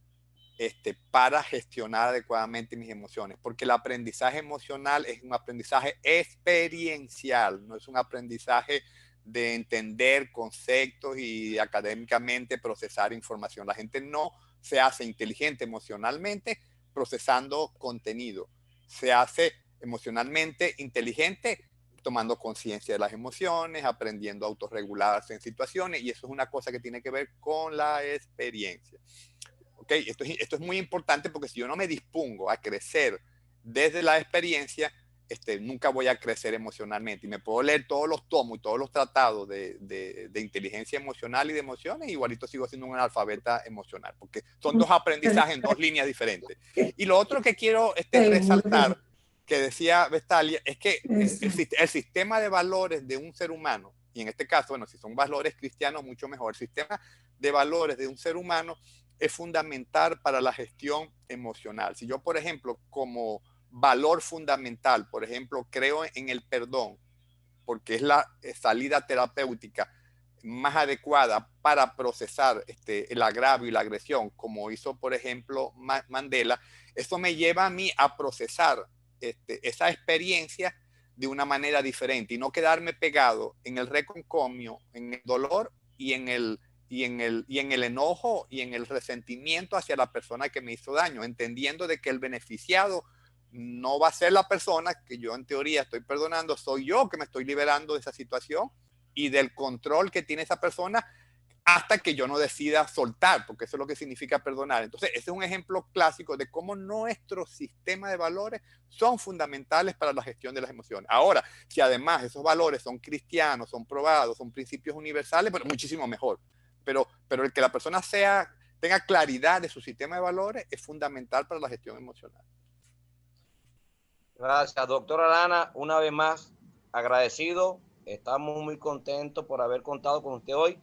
[SPEAKER 2] para gestionar adecuadamente mis emociones, porque el aprendizaje emocional es un aprendizaje experiencial, no es un aprendizaje de entender conceptos y académicamente procesar información. La gente no se hace inteligente emocionalmente procesando contenido, se hace emocionalmente inteligente tomando conciencia de las emociones, aprendiendo a autorregularse en situaciones, y eso es una cosa que tiene que ver con la experiencia. ¿ok? Esto es muy importante porque si yo no me dispongo a crecer desde la experiencia, nunca voy a crecer emocionalmente. Y me puedo leer todos los tomos y todos los tratados de inteligencia emocional y de emociones, y igualito sigo siendo un analfabeta emocional, porque son dos aprendizajes en dos líneas diferentes. Y lo otro que quiero resaltar, que decía Vestalia, es que el sistema de valores de un ser humano, y en este caso, bueno, si son valores cristianos, mucho mejor, el sistema de valores de un ser humano es fundamental para la gestión emocional. Si yo, por ejemplo, como valor fundamental, por ejemplo, creo en el perdón, porque es la salida terapéutica más adecuada para procesar el agravio y la agresión, como hizo, por ejemplo, Mandela, eso me lleva a mí a procesar esa experiencia de una manera diferente y no quedarme pegado en el reconcomio, en el dolor y en el enojo y en el resentimiento hacia la persona que me hizo daño, entendiendo de que el beneficiado no va a ser la persona que yo en teoría estoy perdonando, soy yo que me estoy liberando de esa situación y del control que tiene esa persona hasta que yo no decida soltar, porque eso es lo que significa perdonar. Entonces, ese es un ejemplo clásico de cómo nuestro sistema de valores son fundamentales para la gestión de las emociones. Ahora, si además esos valores son cristianos, son probados, son principios universales, bueno, muchísimo mejor. Pero el que la persona tenga claridad de su sistema de valores es fundamental para la gestión emocional.
[SPEAKER 1] Gracias, doctora Arana. Una vez más, agradecido. Estamos muy contentos por haber contado con usted hoy.